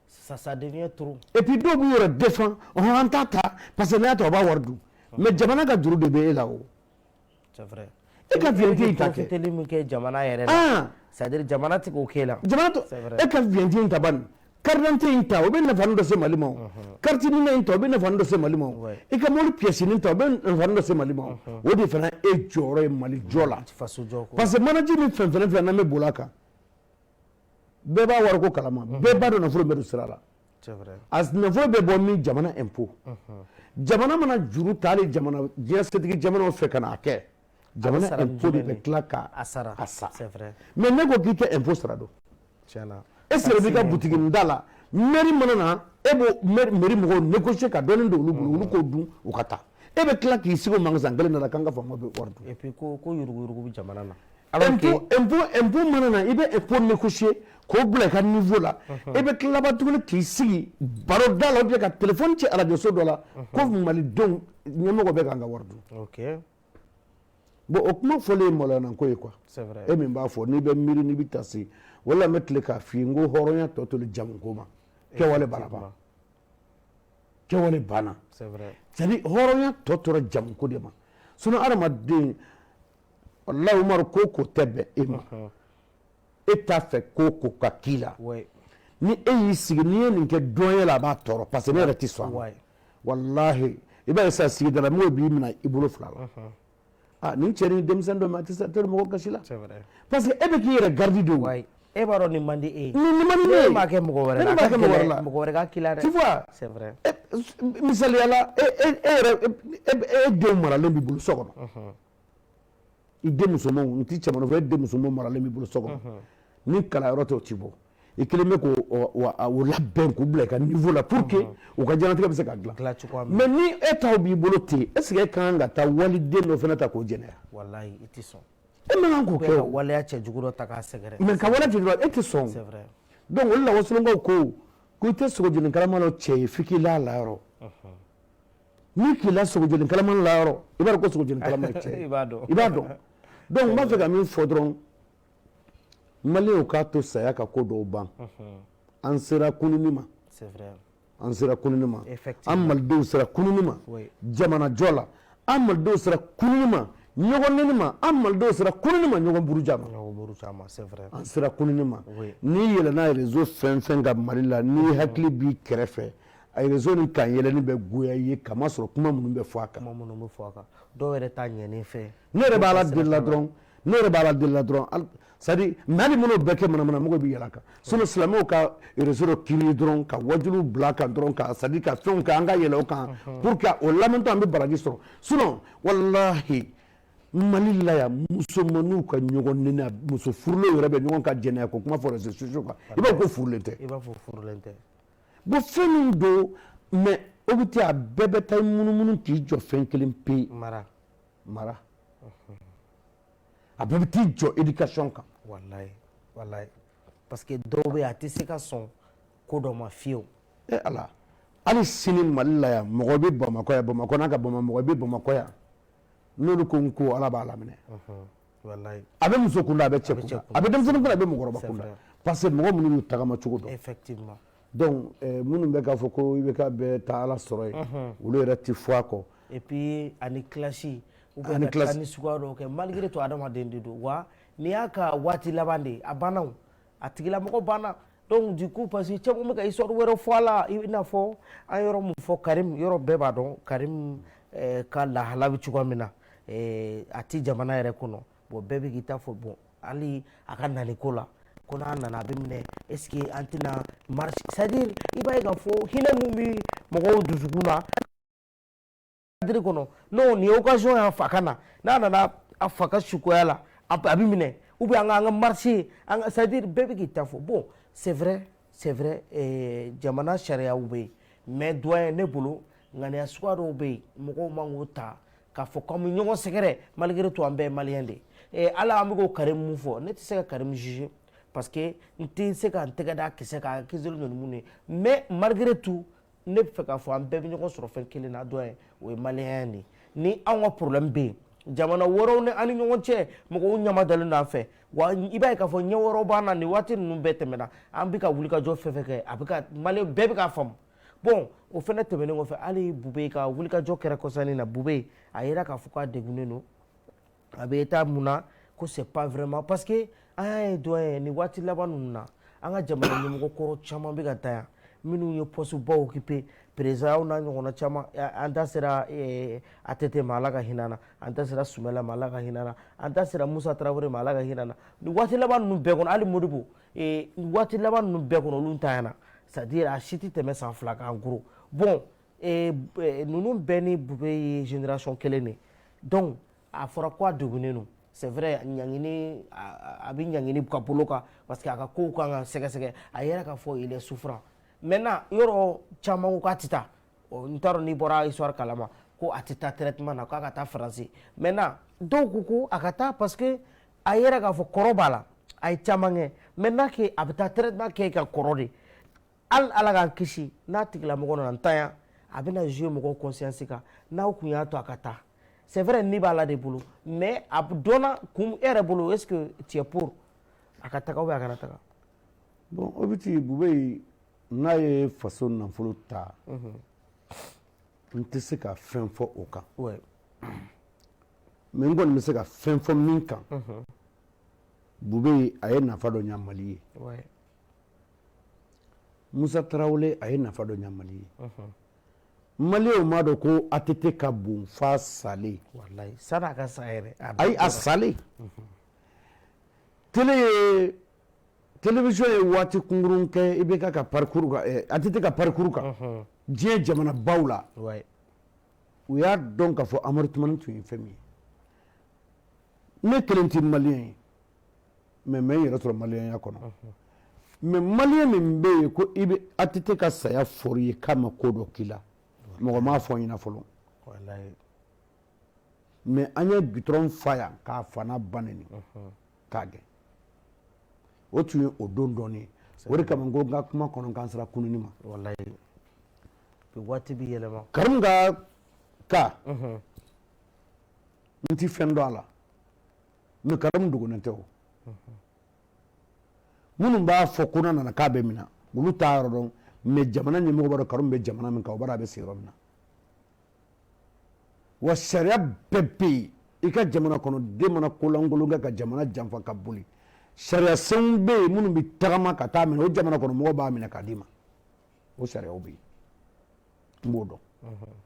ça devient trop et puis dɔw b'u yɛrɛ défend an t'a ta parce que n'a y'a ta o b'a wari dun mais jamana ka juru de bɛ e la o c'est vrai e ka viɲɛti in ta kɛ profiteli min kɛ jamana yɛrɛ la c'est à dire jamana tɛ k'o kɛ la jamana to e ka viɲɛti in ta bani carte d'identité in ta o bɛ nafanin dɔ se mali ma o carte d'identité in ta o bɛ nafanin dɔ se mali ma o i ka mobili pièce nin ta o bɛ nafanin dɔ se mali ma o de fana e jɔyɔrɔ ye mali jɔ la parce que manaji ni fɛn fɛn n'an bɛ boli a kan bɛɛ b'a wariko kalama bɛɛ b'a dɔn nafolo bɛ don sira la a nafolo bɛ bɔ min jamana impôt jamana mana juru ta hali jamana diɲɛ setigi jamanaw fɛ ka n'a kɛ jamana impôt de bɛ tila k'a sara mais ne ko k'i tɛ impôt sara don e sera b'i ka butigi da la mairie mana na e b'o mairie mɔgɔw négocier ka dɔɔnin don olu bolo olu k'o dun u ka taa e bɛ tila k'i sigi o magasin kelen de la k'an ka faamaw bɛ wari dun et puis ko yuruguyurugu bɛ jamana na impôt mana na i bɛ impôt négocier k'o bila i ka niveau la e bɛ tila laban tuguni k'i sigi baro da la ou bien ka téléphone ci radio so dɔ la ko malidenw ɲɛmɔgɔ bɛ k'an ka wari dun bon o kuma fɔlen ye maloyana ko ye quoi e min b'a fɔ n'i bɛ miiri n'i bɛ taa se wala n bɛ tile k'a f'i ye n ko hɔrɔnya tɔ to jamu ko ma kɛwale banna ban kɛwale banna c'est à dire hɔrɔnya tɔ tora jamu ko de ma sinon adamaden walahi umaru ko ko tɛ bɛn e ma e t'a fɛ ko ko ka k'i la ni e y'i sigi n'i ye nin kɛ dɔnya la a b'a tɔɔrɔ parce que ne yɛrɛ tɛ sɔn a ma walahi i b'a ye sisan sigidala mɔgɔw b'i minɛ i bolo fila la nin cɛ ni denmisɛnnin dɔ ma a tɛ se mɔgɔ gasi la parce que e bɛ k'i yɛrɛ garidi de o e b'a dɔn nin man di e ye nin man di e ye ne m'a kɛ mɔgɔ wɛrɛ la a ka gɛlɛn mɔgɔ wɛrɛ ka k'i la dɛ tu vois c'est vrai misaliyala e denw maralen b'i bolo so kɔnɔ i den musomanw n tɛ cɛmannin fɔ e den musomanw maralen b'i bolo so kɔnɔ ni kalanyɔrɔ tɛ o t'i bɔ i kelen bɛ k'o labɛn k'u bila i ka niveau la pour que u ka diɲɛlatigɛ bɛ se ka dilan mais ni e taw b'i bolo ten est ce que e ka kan ka taa waliden dɔ fana ta k'o jɛnɛya walahi i tɛ sɔn e man kan k'o kɛ o waleya cɛjugu dɔ ta k'a sɛgɛrɛ mais ka waleya cɛjugu e tɛ sɔn c'est vrai donc olu la wasolonkaw ko i tɛ sogojeni kalama la cɛ ye f'i k'i la layɔrɔ n'i k'i la sogojeni kalama layɔrɔ i b'a dɔn ko sogojeni kalama ye cɛ ye i b'a dɔn donc n b'a fɛ ka min fɔ dɔrɔn maliyɛnw k'a to saya ka ko dɔw ban an sera kununi ma an sera kununi ma an malidenw sera kununi ma jamana jɔ la an malidenw sera kununi ma ɲɔgɔn neni ma an malidenw sera kununi ma ɲɔgɔn buruja ma c'est vrai. An sera kununi ma ni yɛlɛna réseau fɛn fɛn ka Mali la ni hakili b'i kɛrɛfɛ a réseau ni kan yɛlɛni bɛ goya i ye kama sɔrɔ kuma minnu bɛ fɔ a kan. Kuma minnu bɛ fɔ a kan dɔw yɛrɛ t'a ɲɛnen fɛ. Ne yɛrɛ b'a la deli la dɔrɔn c'est à dire mais hali minnu bɛɛ kɛ manamana mɔgɔw bɛ yɛlɛ a kan sinon silamɛw ka réseau dɔ kiiri dɔrɔn ka wajuliw bila a kan dɔrɔn ka c'est à dire ka fɛnw kɛ an ka yɛlɛ o kan pour que o lamɛntɔ an bɛ baraji sɔrɔ sinon walahi Mali la yan musomanninw ka ɲɔgɔn nɛnɛ muso furulenw yɛrɛ bɛ ɲɔgɔn ka jɛnɛya ko kuma fɔ réseaux sociaux kan i b'a fɔ ko furulen tɛ. I b'a fɔ furulen tɛ. Bon fɛn min don mais o bɛ ten a bɛɛ bɛ taa munumunu k'i jɔ fɛn kelen pe. Mara. A bɛɛ bɛ t'i jɔ éducation kan. Wallahi parce que dɔw bɛ yen a tɛ se ka sɔn ko dɔ ma fiyewu. Ala hali sini Mali la yan mɔgɔ bɛ Bamakɔ yan Bamakɔ n'a ka mɔgɔ bɛ Bamakɔ yan n'olu ko n ko Ala b'a laminɛ. Wallahi. A bɛ muso kunda a bɛ cɛ kunda a bɛ denmisɛnnin kunda a bɛ mɔgɔkɔrɔba kunda parce que mɔgɔ minnu y'u tagama cogo dɔn. Effectivement. Donc minnu bɛ k'a fɔ ko i bɛ ka bɛɛ ta Ala sɔrɔ yen olu yɛrɛ tɛ fɔ a kɔ. Et puis ani classe ou bien ka taa ni suguya dɔw kɛ malgré tout adamaden de don wa n'i y'a ka waati laban de a banna o a tigilamɔgɔ banna donc du coup parce que caman bɛ ka histoire wɛrɛ fɔ a la i n'a fɔ an yɔrɔ min fɔ Karim yɔrɔ bɛɛ b'a dɔn Karim ka lahala bɛ cogoya min na a ti jamana yɛrɛ kɔnɔ bon bɛɛ bɛ k'i ta fɔ bon hali a ka nani ko la ko n'a nana a bɛ minɛ est-ce que an tɛna marche c'est-à-dire i b'a ye k'a fɔ hinɛ min bɛ mɔgɔw dusukun na cadre kɔnɔ non ni occasion y'a fa ka na n'a nana a fa ka sukoya la a bɛ minɛ ou bien an ka marche c'est-à-dire bɛɛ bɛ k'i ta fɔ bon c'est vrai jamana sariyaw bɛ yen mais doyen ne bolo ŋaniya suguya dɔw bɛ yen mɔgɔw man k'o ta k'a fɔ k'an bɛ ɲɔgɔn sɛgɛrɛ malgré tout an bɛɛ ye maliyɛn de ye ala an bɛ k'o Karim mun fɔ ne tɛ se ka Karim juger parce que n tɛ se ka n tɛgɛ da kisɛ kan kisɛli ninnu mun ye mais malgré tout ne bɛ fɛ k'a fɔ an bɛɛ bɛ ɲɔgɔn sɔrɔ fɛn kelen na doyen o ye maliyɛn de ni anw ka problème bɛ yen jamana wɛrɛw ni an ni ɲɔgɔn cɛ mɔgɔw ɲama dalen don an fɛ wa i b'a ye k'a fɔ ɲɛ wɛrɛw b'an na nin waati ninnu bɛɛ tɛmɛna an bɛ ka wulikajɔ fɛn fɛn kɛ a bɛ ka maliyɛn bɛɛ bɛ k'a faamu bon o fɛnɛ tɛmɛnen kɔfɛ hali Bube ka wulikajɔ kɛra kɔsani na Bube a yera k'a fɔ k'a degunnen don a bɛ taa mun na ko c'est pas vraiment parce que an y'a ye doyen nin waati laban ninnu na an ka jamana ɲɛmɔgɔ kɔrɔ caman bɛ ka taa yan minnu ye poste baw occupé président n'a ɲɔgɔnna caman an da sera ATT ma Ala ka hinɛ na an da sera Sumala ma Ala ka hinɛ na an da sera Musa Tarawele ma Ala ka hinɛ na nin waati laban ninnu bɛɛ kɔnɔ hali Modibo nin waati laban ninnu bɛɛ kɔnɔ olu ta yan c'est-à-dire a si tɛ tɛmɛ san 2 kan en gros bon ninnu bɛɛ ni Bube ye génération kelen de donc a fɔra ko a degunnen don c'est vrai ɲangini a bɛ ɲangini ka bolo kan parce que a ka kow kan ka sɛgɛsɛgɛ a yɛrɛ ka fɔ il est souffrant maintenant yɔrɔ caman ko k'a tɛ taa n t'a dɔn n'i bɔra histoire kalama ko a tɛ taa traitement na k'a ka taa France maintenant dɔw ko ko a ka taa parce que a yɛrɛ k'a fɔ kɔrɔ b'a la a ye caman kɛ maintenant que a bɛ taa traitement kɛ ka kɔrɔ de hali Ala k'an kisi n'a tigilamɔgɔ nana n ta yan a bɛna jouer mɔgɔw conscience kan n'aw kun y'a to a ka taa c'est vrai ni b'a la de bolo mais a dɔnna kun e yɛrɛ bolo est-ce que tu es pour a ka taga ou bien a kana taga bon o bɛ ten Bube n'a ye faso nafolo ta n tɛ se ka fɛn fɔ o kan mais n kɔni bɛ se ka fɛn fɔ min kan Bube a ye nafa dɔ ɲa Mali ye Musa Tarawele a ye nafa dɔ ɲa Mali ye maliyɛnw m'a dɔn ko ATT ka bon f'a salen wallahi sani a ka sa yɛrɛ ayi a salen télévision ye waati kunkurun kɛ IBK ka parcours kan ATT ka parcours kan diɲɛ jamanabaw la u y'a dɔn k'a fɔ Amadu Tumani tun ye fɛn min ye ne kelen tɛ maliyɛn ye mais n bɛ n yɛrɛ sɔrɔ maliyɛnya kɔnɔ mais maliyɛn min bɛ yen ko i bɛ ATT ka saya fɔr'i ye k'a ma ko dɔ k'i la mɔgɔ m'a fɔ n ɲɛna fɔlɔ mais an ye gitɔrɔn fa yan k'a fana ba neni k'a gɛn o tun ye o don dɔɔnin ye o de kama n ko n ka kuma kɔnɔ k'an sera kununi ma waati bɛ yɛlɛma Karim ka ka n ti fɛn dɔn a la mais Karim dogonen tɛ o minnu b'a fɔ ko n'a nana k'a bɛ minɛ olu t'a yɔrɔ dɔn mais jamana ɲɛmɔgɔ b'a dɔn Karim bɛ jamana min kan o b'a dɔn a bɛ se yɔrɔ min na wa sariya bɛɛ bɛ yen i ka jamana kɔnɔ den mana ko lankolon kɛ ka jamana janfa ka boli sariya sen bɛ yen minnu bɛ tagama ka taa minɛ o jamana kɔnɔ mɔgɔw b'a minɛ k'a d'i ma o sariyaw bɛ yen n b'o dɔn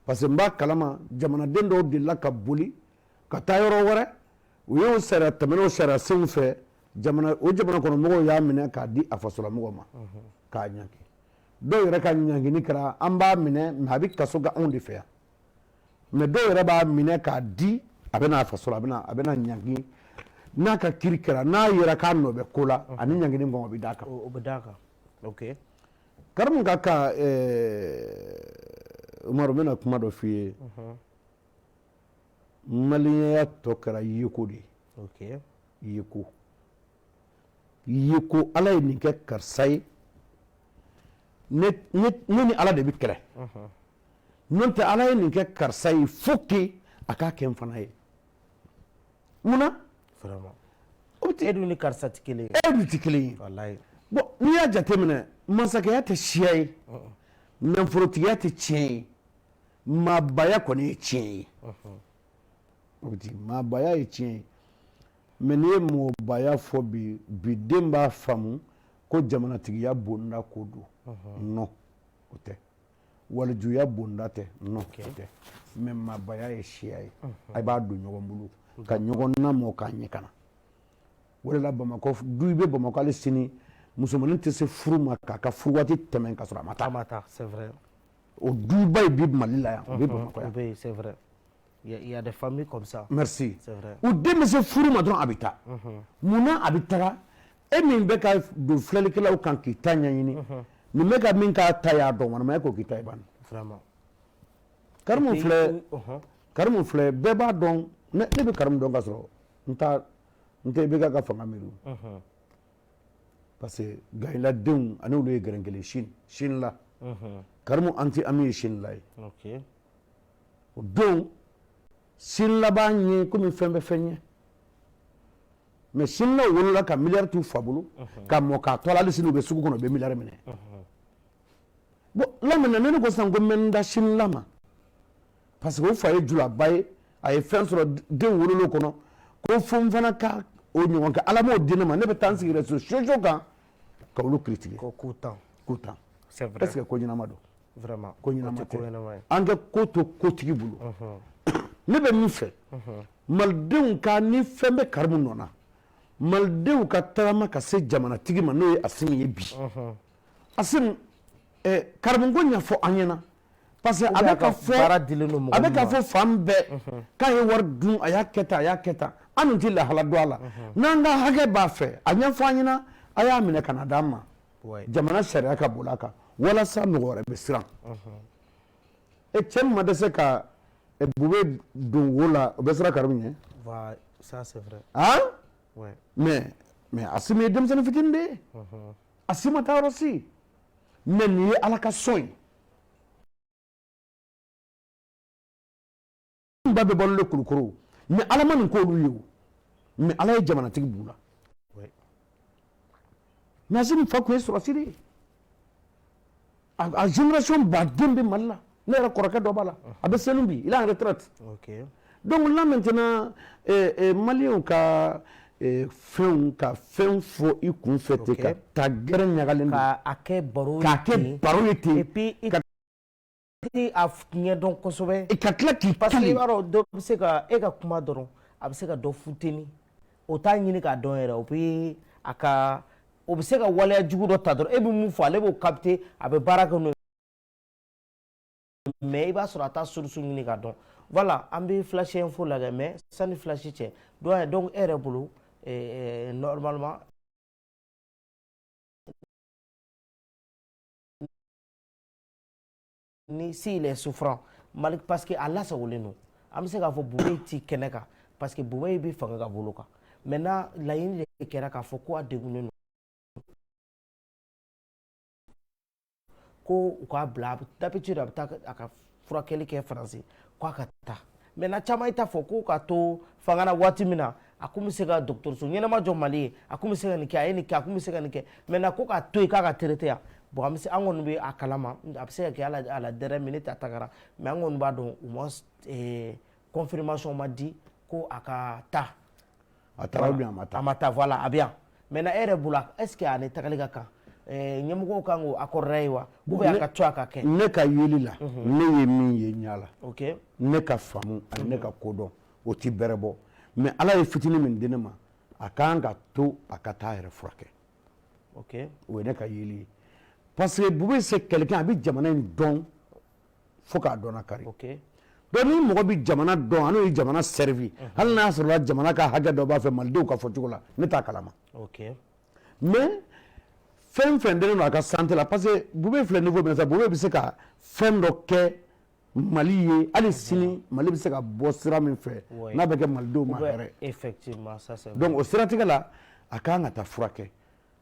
parce que n b'a kalama jamanaden dɔw delila ka boli ka taa yɔrɔ wɛrɛ u y'o sariya tɛmɛn'o sariya senw fɛ o jamana kɔnɔ mɔgɔw y'a minɛ k'a di a fasolamɔgɔw ma k'a ɲangi dɔw yɛrɛ ka ɲangini kɛra an b'a minɛ mais a bɛ kaso kɛ anw de fɛ yan mais dɔw yɛrɛ b'a minɛ k'a di a bɛ n'a faso la a bɛ na ɲangi n'a ka kiri kɛra n'a yɛrɛ k'a nɔ bɛ ko la ani ɲangini kɔngɔ bɛ d'a kan o bɛ d'a kan ok karimu ka kan Umaru n bɛna kuma dɔ f'i ye maliyɛnya tɔ kɛra yeko de ye ok yeko ala ye nin kɛ karisa ye ne ni ala de bɛ kɛlɛ n'o tɛ ala ye nin kɛ karisa ye fo que a k'a kɛ n fana ye munna vraiment e dun ni karisa tɛ kelen ye e dun tɛ kelen ye walayi bon n'i y'a jateminɛ masakɛya tɛ siya ye nafolotigiya tɛ tiɲɛ ye maabaya kɔni ye tiɲɛ ye o ti maabaya ye tiɲɛ ye mais n'i ye mɔbaya fɔ bi den b'a faamu ko jamanatigiya bonda ko don non o tɛ walijuya bonda tɛ non o tɛ mais maabaya ye siya ye a b'a don ɲɔgɔn bolo ka ɲɔgɔn lamɔ k'a ɲɛ kana o de la Bamakɔ du i bɛ Bamakɔ hali sini musomanin tɛ se furu ma k'a ka furu waati tɛmɛ ka sɔrɔ a ma taa c'est vrai o duba in bi Mali la yan o bɛ Bamakɔ yan oui c'est vrai il y a des familles comme ça merci c'est vrai u den bɛ se furu ma dɔrɔn a bɛ taa munna a bɛ taga e min bɛ ka don filɛlikɛlaw kan k'i ta ɲɛɲini nin bɛ ka min k'a ta y'a dɔn walima e ko k'i ta ye ban vraiment Karimu filɛ bɛɛ b'a dɔn ne bɛ Karimu dɔn ka sɔrɔ n tɛ i bɛ ka fanga miiri parce que Gayiladenw ani olu ye gɛrɛn kelen Sini la Karimu anti ami ye Sini la ye o don Sini la b'a ɲɛ komi fɛn bɛ fɛn ɲɛ mais Sini la wolola ka miliyari t'u fa bolo ka mɔ k'a tɔ la hali sini u bɛ sugu kɔnɔ u bɛ miliyari minɛ bon lamɛnna ne ko sisan ko n bɛ n da Sini la ma parce que o fa ye julaba ye a ye fɛn sɔrɔ den wololo kɔnɔ ko fo n fana ka o ɲɔgɔn kɛ ala m'o di ne ma ne bɛ taa n sigi réseaux sociaux kan ka olu critiquer k'u tan c'est vrai est-ce que ko ɲɛnama don vraiment ko ɲɛnama tɛ an kɛ ko to kotigi bolo ne bɛ min fɛ malidenw ka ni fɛn bɛ Karimu nɔ na malidenw ka tagama ka se jamanatigi ma n'o ye Asimi ye bi Asimi Karimu ko ɲɛfɔ an ɲɛna parce que a bɛ ka fɔ fan bɛɛ k'a ye wari dun a y'a kɛ tan an dun tɛ lahala dɔn a la n'an ka hakɛ b'a fɛ a ɲɛfɔ an ɲɛna a y'a minɛ ka na d'an ma jamana sariya ka boli a kan walasa mɔgɔ wɛrɛ bɛ siran cɛ min ma dɛsɛ ka bube don wo la o bɛ siran Karimu ɲɛ ça c'est vrai mais Asimi ye denmisɛnnin fitinin de ye Asimi ma taa yɔrɔ si mais nin ye ala ka sɔn ye ba bɛ balo kurukuru mais ala ma nin k'olu ye o mais ala ye jamanatigi b'u la mais Asimi fa tun ye sɔrɔsiri ye a génération baden bɛ Mali la ne yɛrɛ kɔrɔkɛ dɔ b'a la a bɛ senu bi il est en retraite donc là maintenant maliyɛnw ka fɛnw ka fɛn fɔ i kun fɛ ten ka taa gɛrɛ ɲagalen k'a kɛ baro ye ten et puis a ɲɛdɔn kosɛbɛ ka tila k'i parce que i b'a dɔn dɔ bɛ se ka e ka kuma dɔrɔn a bɛ se ka dɔ futeni o t'a ɲini k'a dɔn yɛrɛ o bɛ se ka waleya jugu dɔ ta dɔrɔn e bɛ mun fɔ ale b'o capter a bɛ baara kɛ n'o ye mais i b'a sɔrɔ a t'a solution ɲini k'a dɔn voilà an bɛ flash info lajɛ mais sanni flash cɛ donc e yɛrɛ bolo normalement ni s'il est souffrant parce que a lasagolen don an bɛ se k'a fɔ Bube ti kɛnɛ kan parce que Bube bɛ fanga ka bolo kan maintenant laɲini de kɛra k'a fɔ ko a degunnen don ko u k'a bila d'habitude a bɛ taa a ka furakɛli kɛ Faransi k'a ka taa maintenant caman i t'a fɔ ko ka to fanga na waati min na a kun bɛ se ka dɔgɔtɔrɔso ɲɛnama jɔ Mali ye a kun bɛ se ka nin kɛ a ye nin kɛ a kun bɛ se ka nin kɛ maintenant ko k'a to yen k'a ka traiter yan bon an kɔni bɛ a kalama a bɛ se ka kɛ à la dernière minute a tagara mais an kɔni b'a dɔn u ma confirmation ma di ko a ka taa a taara ou bien a ma taa voilà a bɛ yan maintenant ere bula est ce que ane tagali ka ɲɛmɔgɔw kan k'o accorder wa ou bien a ka to a ka kɛ ne ka yeli la ne ye min ye ɲala ok ne ka faamu ani ne ka kodɔn o ti bɛrɛ bɔ mais ala ye fitini min di ne ma a kan ka to a ka taa yɛrɛ furakɛ ok o ye ne ka yeli ye parce que Bube c'est quelqu'un a bɛ jamana in dɔn fo k'a dɔnna kari ok donc ni mɔgɔ bɛ jamana dɔn ani ye jamana servi hali n'a sɔrɔla jamana ka hakɛ dɔ b'a fɛ malidenw ka fɔ cogo la ne t'a kalama ok mais fɛn fɛn denen don a ka santé la parce que Bube filɛ niveau min na sisan Bube bɛ se ka fɛn dɔ kɛ Mali ye hali sini Mali bɛ se ka bɔ sira min fɛ n'a bɛ kɛ malidenw ma hɛrɛ effectivement ça c'est donc o siratigɛ la a kan ka taa furakɛ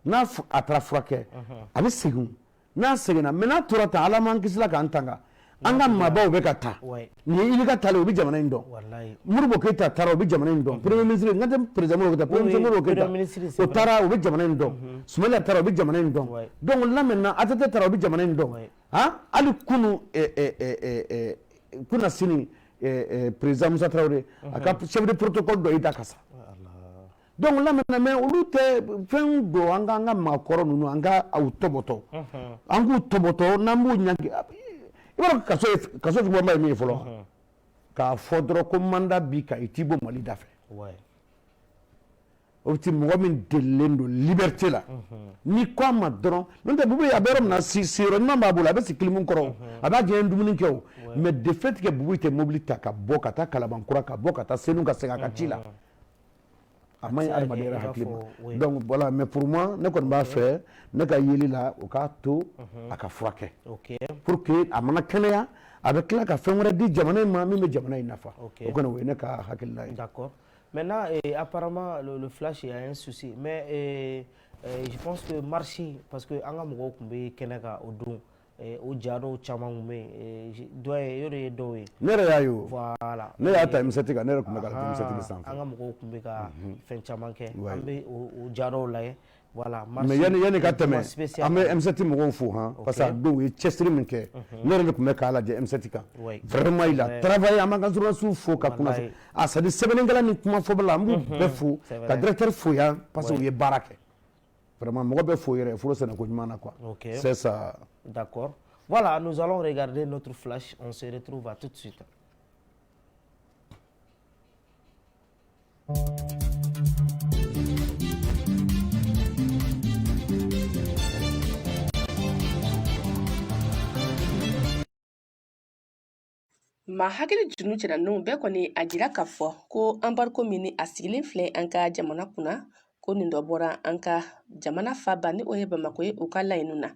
n'a a taara furakɛ a bɛ segin n'a seginna mais n'a tora tan ala m'an kisi la k'an tanga an ka maabaw bɛ ka taa nin ye IBK taalen o bɛ jamana in dɔn Modibo Keyita taara o bɛ jamana in dɔn premier ministre n ka tɛ président Modibo Keyita premier ministre Modibo Keyita o taara o bɛ jamana in dɔn Soumaila taara o bɛ jamana in dɔn donc là maintenant ATT taara o bɛ jamana in dɔn hali kunu kunna sini président Musa Traoré a ka chef de protocole dɔ y'i da ka sa donc là maintenant mais olu tɛ fɛn don an ka maakɔrɔ ninnu an ka u tɔbɔtɔ an k'u tɔbɔtɔ n'an b'u ɲangi i b'a dɔn kaso jugumanba ye min ye fɔlɔ k'a fɔ dɔrɔn ko mandat b'i kan i t'i bɔ Mali da fɛ o ti mɔgɔ min delilen don liberté la n'i ko a ma dɔrɔn n'o tɛ Bubu a bɛ yɔrɔ min na siyɔrɔ ɲuman b'a bolo a bɛ sigi kilimu kɔrɔ a b'a diɲɛ dumuni kɛ o mais de fait que Bubu tɛ mobili ta ka bɔ ka taa Kalabankura ka bɔ ka taa Senu ka segin a ka ci la a man ɲi adamaden yɛrɛ hakili ma donc voilà mais pour moi ne kɔni b'a fɛ ne ka yeli la o k'a to a ka furakɛ pour que a mana kɛnɛya a bɛ tila ka fɛn wɛrɛ di jamana in ma min bɛ jamana in nafa o kɔni o ye ne ka hakilila ye. D'accord. Maintenant apparemment le flash il y a un souci mais je pense que marché parce que an ka mɔgɔw tun bɛ kɛnɛ kan o don o ja dɔw caman tun bɛ yen dɔ ye yɔrɔ ye dɔw ye ne yɛrɛ y'a ye o voilà ne y'a ta M7 kan ne yɛrɛ tun bɛ ka M7 de sanfɛ an ka mɔgɔw tun bɛ ka fɛn caman kɛ an bɛ o ja dɔw lajɛ voilà mais yanni ka tɛmɛ an bɛ M7 mɔgɔw fo han parce que a don u ye cɛsiri min kɛ ne yɛrɛ de tun bɛ k'a lajɛ M7 kan vraiment il a travaillé an b'an ka journalistes fo ka kunnafoni a c'est à dire sɛbɛnnikɛla ni kumafɔbala an b'u bɛɛ fo ka directeur fo yan parce que u ye baara kɛ vraiment mɔgɔ bɛ fo yɛrɛ foro sɛnɛko ɲuman na quoi c'est ça. D'accord. Voilà, nous allons regarder notre flash. On se retrouve à tout de suite. Ma hakili junu cɛlanninw bɛɛ kɔni a jira k'a fɔ ko embargo min ni a sigilen filɛ an ka jamana kunna ko nin dɔ bɔra an ka jamana faba ni o ye Bamako ye u ka laɲiniw na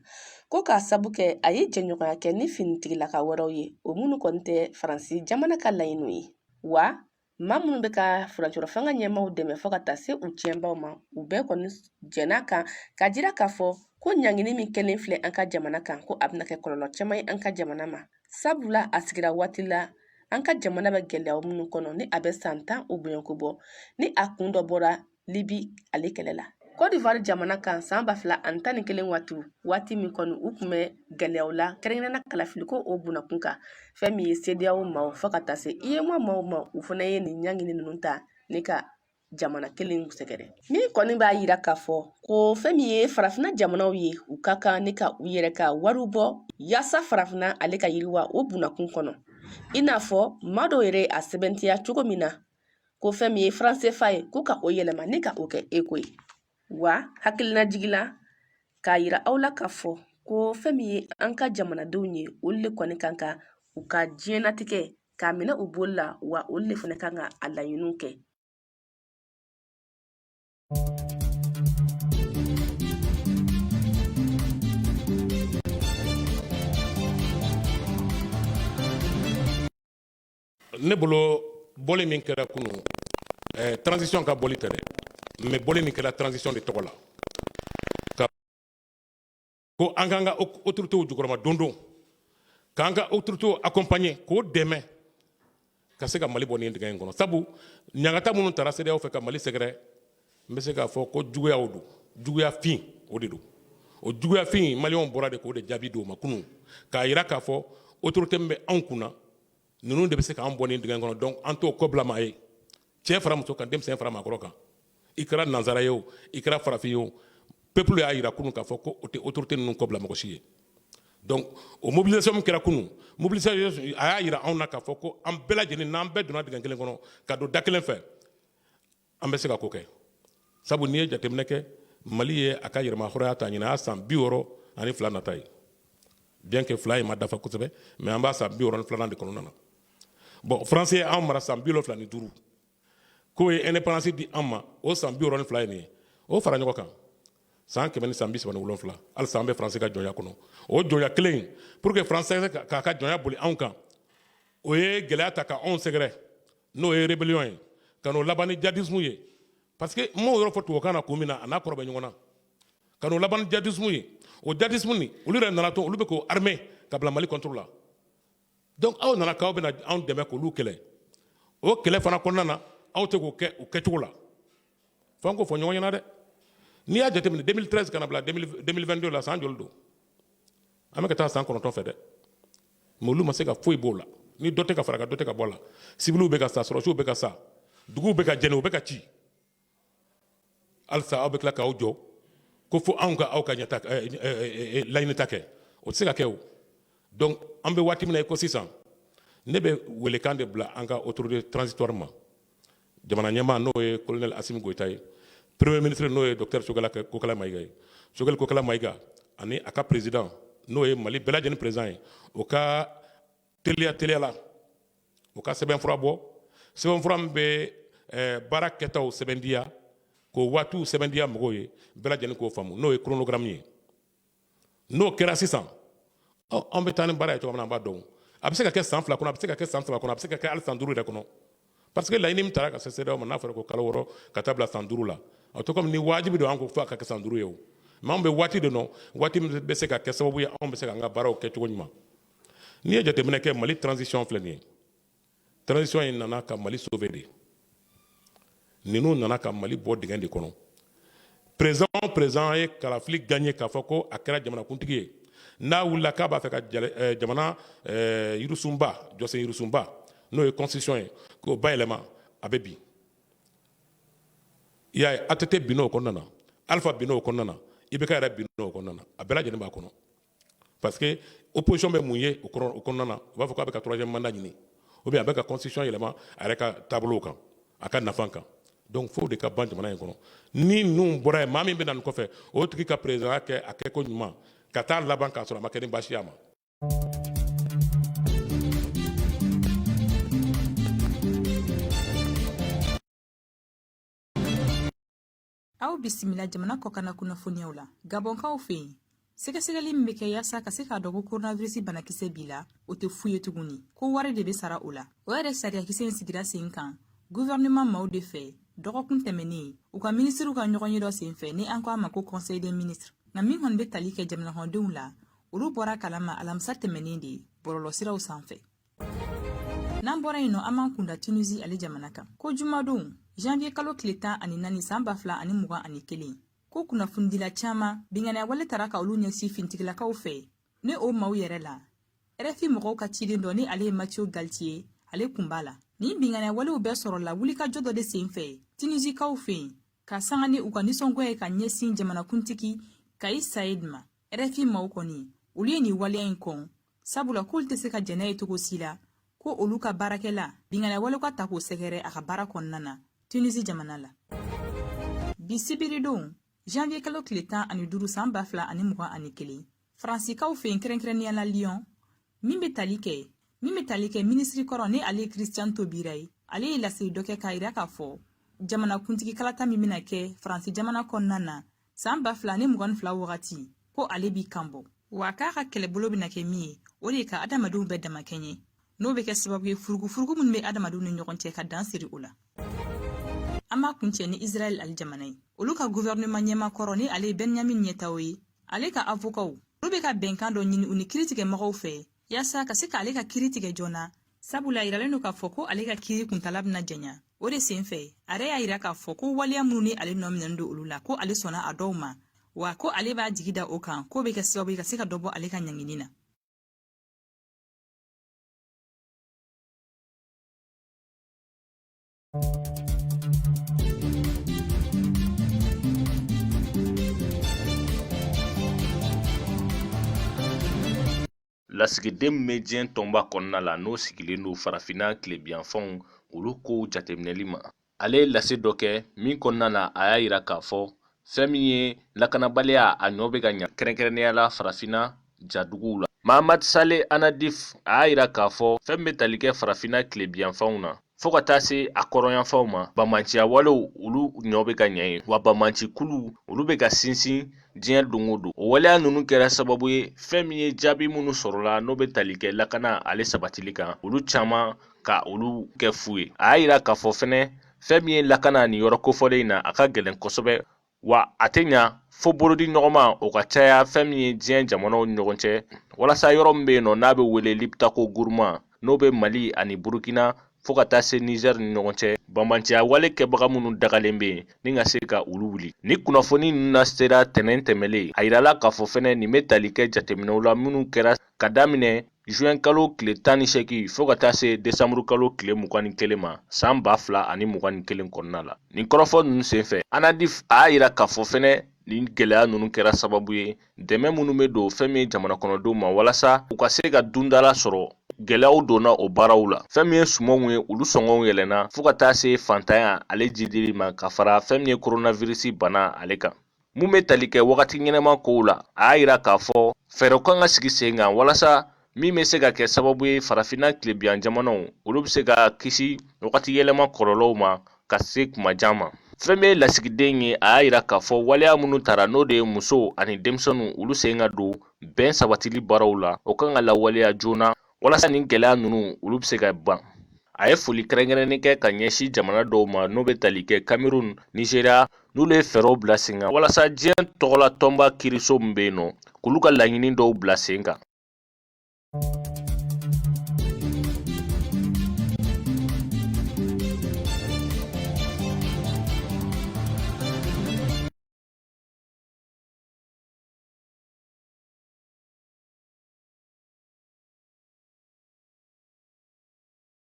ko k'a sabu kɛ a ye jɛɲɔgɔnya kɛ ni finitigilaka wɛrɛw ye o minnu kɔni tɛ Faransi jamana ka laɲiniw ye wa maa minnu bɛ ka furancɛ fanga ɲɛmaaw dɛmɛ fo ka taa se u tiɲɛbaw ma u bɛɛ kɔni jɛn'a kan ka jira k'a fɔ ko ɲangini min kɛlen filɛ an ka jamana kan ko a bɛna kɛ kɔlɔlɔ caman ye an ka jamana ma sabula a sigira waati la an ka jamana bɛ gɛlɛyaw minnu kɔnɔ ni a bɛ san 10 o bonyanko bɔ ni a kun dɔ bɔra Libi ale kɛlɛ la Côte d'Ivoire jamana kan san 2011 waati min kɔni u tun bɛ gɛlɛyaw la kɛrɛnkɛrɛnna kalafiliko o bunakun kan fɛn min ye CEDEAO maaw fo ka taa se UEMOA maaw ma u fana ye nin ɲangini ninnu ta ne ka jamana kelen sɛgɛrɛ min kɔni b'a yira k'a fɔ ko fɛn min ye farafina jamanaw ye u ka kan ne ka u yɛrɛ ka wariw bɔ yaasa farafina ale ka yiriwa o bunakun kɔnɔ i n'a fɔ maa dɔw yɛrɛ a sɛbɛntiya cogo min na ko fɛn min ye francefa ye k'u ka o yɛlɛma ne ka o kɛ eko ye wa hakilina jigila k'a yira aw la k'a fɔ ko fɛn min ye an ka jamanadenw ye olu le kɔni kan ka u ka diɲɛnatigɛ k'a minɛ u bolo la wa olu le fana kan ka a laɲiniw kɛ. Ne bolo boli min kɛra kunu transition ka boli tɛ dɛ mais boli min kɛra transition de tɔgɔ la ko an k'an ka autorités jukɔrɔma don don k'an ka autorités accompagner k'o dɛmɛ ka se ka Mali bɔ nin dingɛ in kɔnɔ sabu ɲangata minnu taara CEDEAO fɛ ka Mali sɛgɛrɛ n bɛ se k'a fɔ ko juguyaw don juguya fin o de don o juguya fin maliyɛnw bɔra de k'o de jaabi d'o ma kunun k'a yira k'a fɔ autorité min bɛ anw kunna ninnu de bɛ se k'an bɔ nin dingɛ in kɔnɔ donc an t'o ko bila maa ye cɛ fara muso kan denmisɛn fara maakɔrɔ kan i kɛra nanzara ye o i kɛra farafin ye o peuple y'a yira kunun k'a fɔ ko o tɛ autorité ninnu kɔ bila mɔgɔ si ye donc o mobilisation min kɛra kunun mobilisation a y'a yira anw na k'a fɔ ko an bɛɛ lajɛlen n'an bɛɛ donna dingɛ kelen kɔnɔ ka don da kelen fɛ an bɛ se ka ko kɛ sabu n'i ye jateminɛ kɛ mali ye a ka yɛrɛma hɔrɔnya ta ɲinɛ a san 62 nata ye bien que fila ye ma dafa kosɛbɛ mais an b'a san 62 de kɔnɔna na bon français ye anw mara san 75 k'o ye indépendance di an ma o san 62 ye nin ye o fara ɲɔgɔn kan san 100 ni san 37 hali san bɛ français ka jɔnya kɔnɔ o jɔnya kelen in pour que français k'a ka jɔnya boli anw kan o ye gɛlɛya ta ka anw sɛgɛrɛ n'o ye rébellion ye ka n'o laban ni djihadisme ye parce que m'o yɔrɔ fɔ tubabukan na kun min na a n'a kɔrɔ bɛ ɲɔgɔn na ka n'o laban ni djihadisme ye o djihadisme nin olu yɛrɛ nana to olu bɛ k'o armée ka bila Mali contre la donc aw nana k'aw bɛna anw dɛmɛ k'olu kɛlɛ o kɛlɛ fana kɔnɔna na aw tɛ k'o kɛ o kɛcogo la fo an k'o fɔ ɲɔgɔn ɲɛna dɛ n'i y'a jateminɛ 2013 kana bila 2022 la san joli don an bɛ ka taa san 9 fɛ dɛ mais olu ma se ka foyi b'o la ni dɔ tɛ ka fara kan dɔ tɛ ka bɔ a la civiliw bɛ ka sa sɔrɔsiw bɛ ka sa duguw bɛ ka jɛni u bɛ ka ci halisa aw bɛ tila k'aw jɔ ko fo anw ka aw ka laɲinita kɛ o tɛ se ka kɛ o donc an bɛ waati min na i ko sisan ne bɛ welekan de bila an ka autorité transitoire ma jamana ɲɛmaa n'o ye colonel Assimi Goïta ye premier ministre n'o ye docteur Sogɛl Kokala Mayiga ye Sogɛl Kokala Mayiga ani a ka président n'o ye Mali bɛɛ lajɛlen président ye o ka teliya la o ka sɛbɛnfura bɔ sɛbɛnfura min bɛ baara kɛtaw sɛbɛndiya k'o waatiw sɛbɛndiya mɔgɔw ye bɛɛ lajɛlen k'o faamu n'o ye chronogramme ye n'o kɛra sisan an bɛ taa ni baara ye cogo min na an b'a dɔn a bɛ se ka kɛ san 2 kɔnɔ a bɛ se ka kɛ san 3 kɔnɔ a bɛ se ka kɛ hali san 5 yɛrɛ kɔnɔ parce que laɲini min taara ka se CEDEAO ma n'a fɔra ko kalo 6 ka taa bila san 5 la a to comme ni wajibi don an ko fo a ka kɛ san 5 ye o mais an bɛ waati de nɔ waati min bɛ se ka kɛ sababu ye anw bɛ se ka an ka baaraw kɛ cogo ɲuman n'i ye jateminɛ kɛ Mali transition filɛ nin ye transition in nana ka Mali sauver de ninnu nana ka Mali bɔ dingɛ de kɔnɔ président ye kalafili gagné k'a fɔ ko a kɛra jamanakuntigi ye n'a wulila k'a b'a fɛ ka jamana yirisunba jɔsen yirisunba n'o ye constitution ye k'o bayɛlɛma a bɛ bin i y'a ye ATT binna o kɔnɔna na Alpha binna o kɔnɔna na IBK yɛrɛ binna o kɔnɔna na a bɛɛ lajɛlen b'a kɔnɔ parce que opposition bɛ mun ye o kɔnɔna na u b'a fɔ k'a bɛ ka 3e mandat ɲini ou bien a bɛ ka constitution yɛlɛma a yɛrɛ ka taabolow kan a ka nafa kan donc fo de ka ban jamana in kɔnɔ ni ninnu bɔra yen maa min bɛ na nin kɔfɛ o tigi ka président kɛ a kɛko ɲuman ka taa laban k'a sɔrɔ a ma kɛ ni baasi y'a ma. aw bisimila jamana kɔkana kunnafoniyaw la gabɔnkaw fɛ yen sɛgɛsɛgɛli min bɛ kɛ yaasa ka se k'a dɔn ko coronavirus banakisɛ b'i la o tɛ fu ye tuguni ko wari de bɛ sara o la o yɛrɛ sariyakisɛ in sigira sen kan gouvernement maaw de fɛ dɔgɔkun tɛmɛnen u ka ministriw ka ɲɔgɔn ye dɔ sen fɛ ni an ko a ma ko conseil des ministres nka min kɔni bɛ tali kɛ jamanakɔnɔdenw la olu bɔra kalama alamisa tɛmɛnen de bɔlɔlɔsiraw sanfɛ n'an bɔra yen nɔ an b'an kunda Tunisie ale jamana kan ko jumadon janvier kalo tile 14 san 2021 ko kunnafonidila caman binganiya wale tara ka olu ɲɛsi fintigilakaw fɛ ne o maaw yɛrɛ la RFI mɔgɔw ka ciden dɔ ni ale ye Mathieu Galtier ale kun b'a la ni binganiya walew bɛɛ sɔrɔla wulikajɔ dɔ de sen fɛ Tunisikaw fɛ yen ka sanga ni u ka nisɔngoya ye ka ɲɛsin jamanakuntigi Kais Saied ma RFI maaw kɔni olu ye nin waleya in kɔn sabula k'olu tɛ se ka jɛnɛ ye cogo si la ko olu ka baarakɛla binganiya walew ka ta k'o sɛgɛrɛ a ka baara kɔnɔna na Tunisie jamana la bi sibiridon janvier kalo tile 15 san 2021 Fransikaw fɛ yen kɛrɛnkɛrɛnnenya la Lyon min bɛ tali kɛ ministri kɔrɔ ni ale Christian Taubira ye ale ye lasiri dɔ kɛ k'a yira k'a fɔ jamanakuntigi kalata min bɛna kɛ Faransi jamana kɔnɔna na san 2022 wagati ko ale b'i kanbɔ wa k'a ka kɛlɛbolo bɛna kɛ min ye o de ye ka adamadenw bɛɛ damakɛɲɛ n'o bɛ kɛ sababu ye furugufurugu minnu bɛ adamadenw ni ɲɔgɔn cɛ ka dan siri o la an b'a kuncɛ ni Israel ali jamana ye olu ka gouvernement ɲɛma kɔrɔ ni ale Benjamin Netanyahu ye ale ka avocat olu bɛ ka bɛnkan dɔ ɲini u ni kiritigɛmɔgɔw fɛ yaasa ka se ka ale ka kiri tigɛ joona sabula yiralen don k'a fɔ ko ale ka kiri kuntala bɛna janya o de sen fɛ a yɛrɛ y'a yira k'a fɔ ko waliya minnu ni ale nɔ minɛnen don olu la ko ale sɔnna a dɔw ma wa ko ale b'a jigi da o kan k'o bɛ kɛ sababu ye ka se ka dɔ bɔ ale ka ɲangini na lasigiden min bɛ diɲɛ tɔnba kɔnɔna la n'o sigilen don farafina tilebiyanfanw olu ko jateminɛli ma ale ye lase dɔ kɛ min kɔnɔna na a y'a yira k'a fɔ fɛn min ye lakanabaliya a ɲɔ bɛ ka ɲa kɛrɛnkɛrɛnnenya la farafina jaduguw la Mahamad Saleh Anadif a y'a yira k'a fɔ fɛn min bɛ tali kɛ farafina tilebiyanfanw na fo ka taa se a kɔrɔnyanfanw ma bamanciya walew olu ɲɔ bɛ ka ɲɛ ye wa bamanci kulu olu bɛ ka sinsin diɲɛ don o don o waleya ninnu kɛra sababu ye fɛn min ye jaabi minnu sɔrɔla n'o bɛ tali kɛ lakana ale sabatili kan olu caman ka olu kɛ fu ye a y'a yira k'a fɔ fɛnɛ fɛn min ye lakana nin yɔrɔ kofɔlen in na a ka gɛlɛn kosɛbɛ wa a tɛ ɲa fo bolodi ɲɔgɔnma o ka caya fɛn min ye diɲɛ jamanaw ni ɲɔgɔn cɛ walasa yɔrɔ min bɛ yen nɔ n'a bɛ wele Liptako Gourma n'o bɛ Mali ani Burukina fo ka taa se Niger ni ɲɔgɔn cɛ bamanciya wale kɛbaga minnu dagalen bɛ yen ni ka se ka olu wuli ni kunnafoni ninnu na sera tɛnɛn tɛmɛlen a yirala k'a fɔ fɛnɛ nin bɛ tali kɛ jateminɛw la minnu kɛra ka daminɛ juin kalo tile 18 fo ka taa se décembre kalo tile 21 ma san 2021 kɔnɔna la nin kɔrɔfɔ ninnu senfɛ Anadif a y'a yira k'a fɔ fɛnɛ nin gɛlɛya ninnu kɛra sababu ye dɛmɛ minnu bɛ don fɛn min jamana kɔnɔdenw ma walasa u ka se ka dundala sɔrɔ gɛlɛyaw donna o baaraw la fɛn min ye sumanw ye olu sɔngɔw yɛlɛnna fo ka taa se fantanya ale jidili ma ka fara fɛn min ye coronavirus bana ale kan mun bɛ tali kɛ wagati ɲɛnɛma kow la a y'a yira k'a fɔ fɛɛrɛw kan ka sigi sen kan walasa min bɛ se ka kɛ sababu ye farafina tilebiyan jamanaw olu bɛ se ka kisi wagati yɛlɛma kɔlɔlɔw ma ka se kumajan ma fɛn bɛ lasigiden ye a y'a yira k'a fɔ waleya minnu tara n'o de ye muso ani denmisɛnninw olu sen ka don bɛn sabatili baaraw la o kan ka lawaleya joona walasa nin gɛlɛya ninnu olu bɛ se ka ban a ye foli kɛrɛnkɛrɛnnen kɛ ka ɲɛsin jamana dɔw ma n'o bɛ tali kɛ Cameroun Nigeria n'olu ye fɛɛrɛw bila sen kan walasa diɲɛ tɔgɔla tɔnba kiiriso min bɛ yen nɔ k'olu ka laɲini dɔw bila sen kan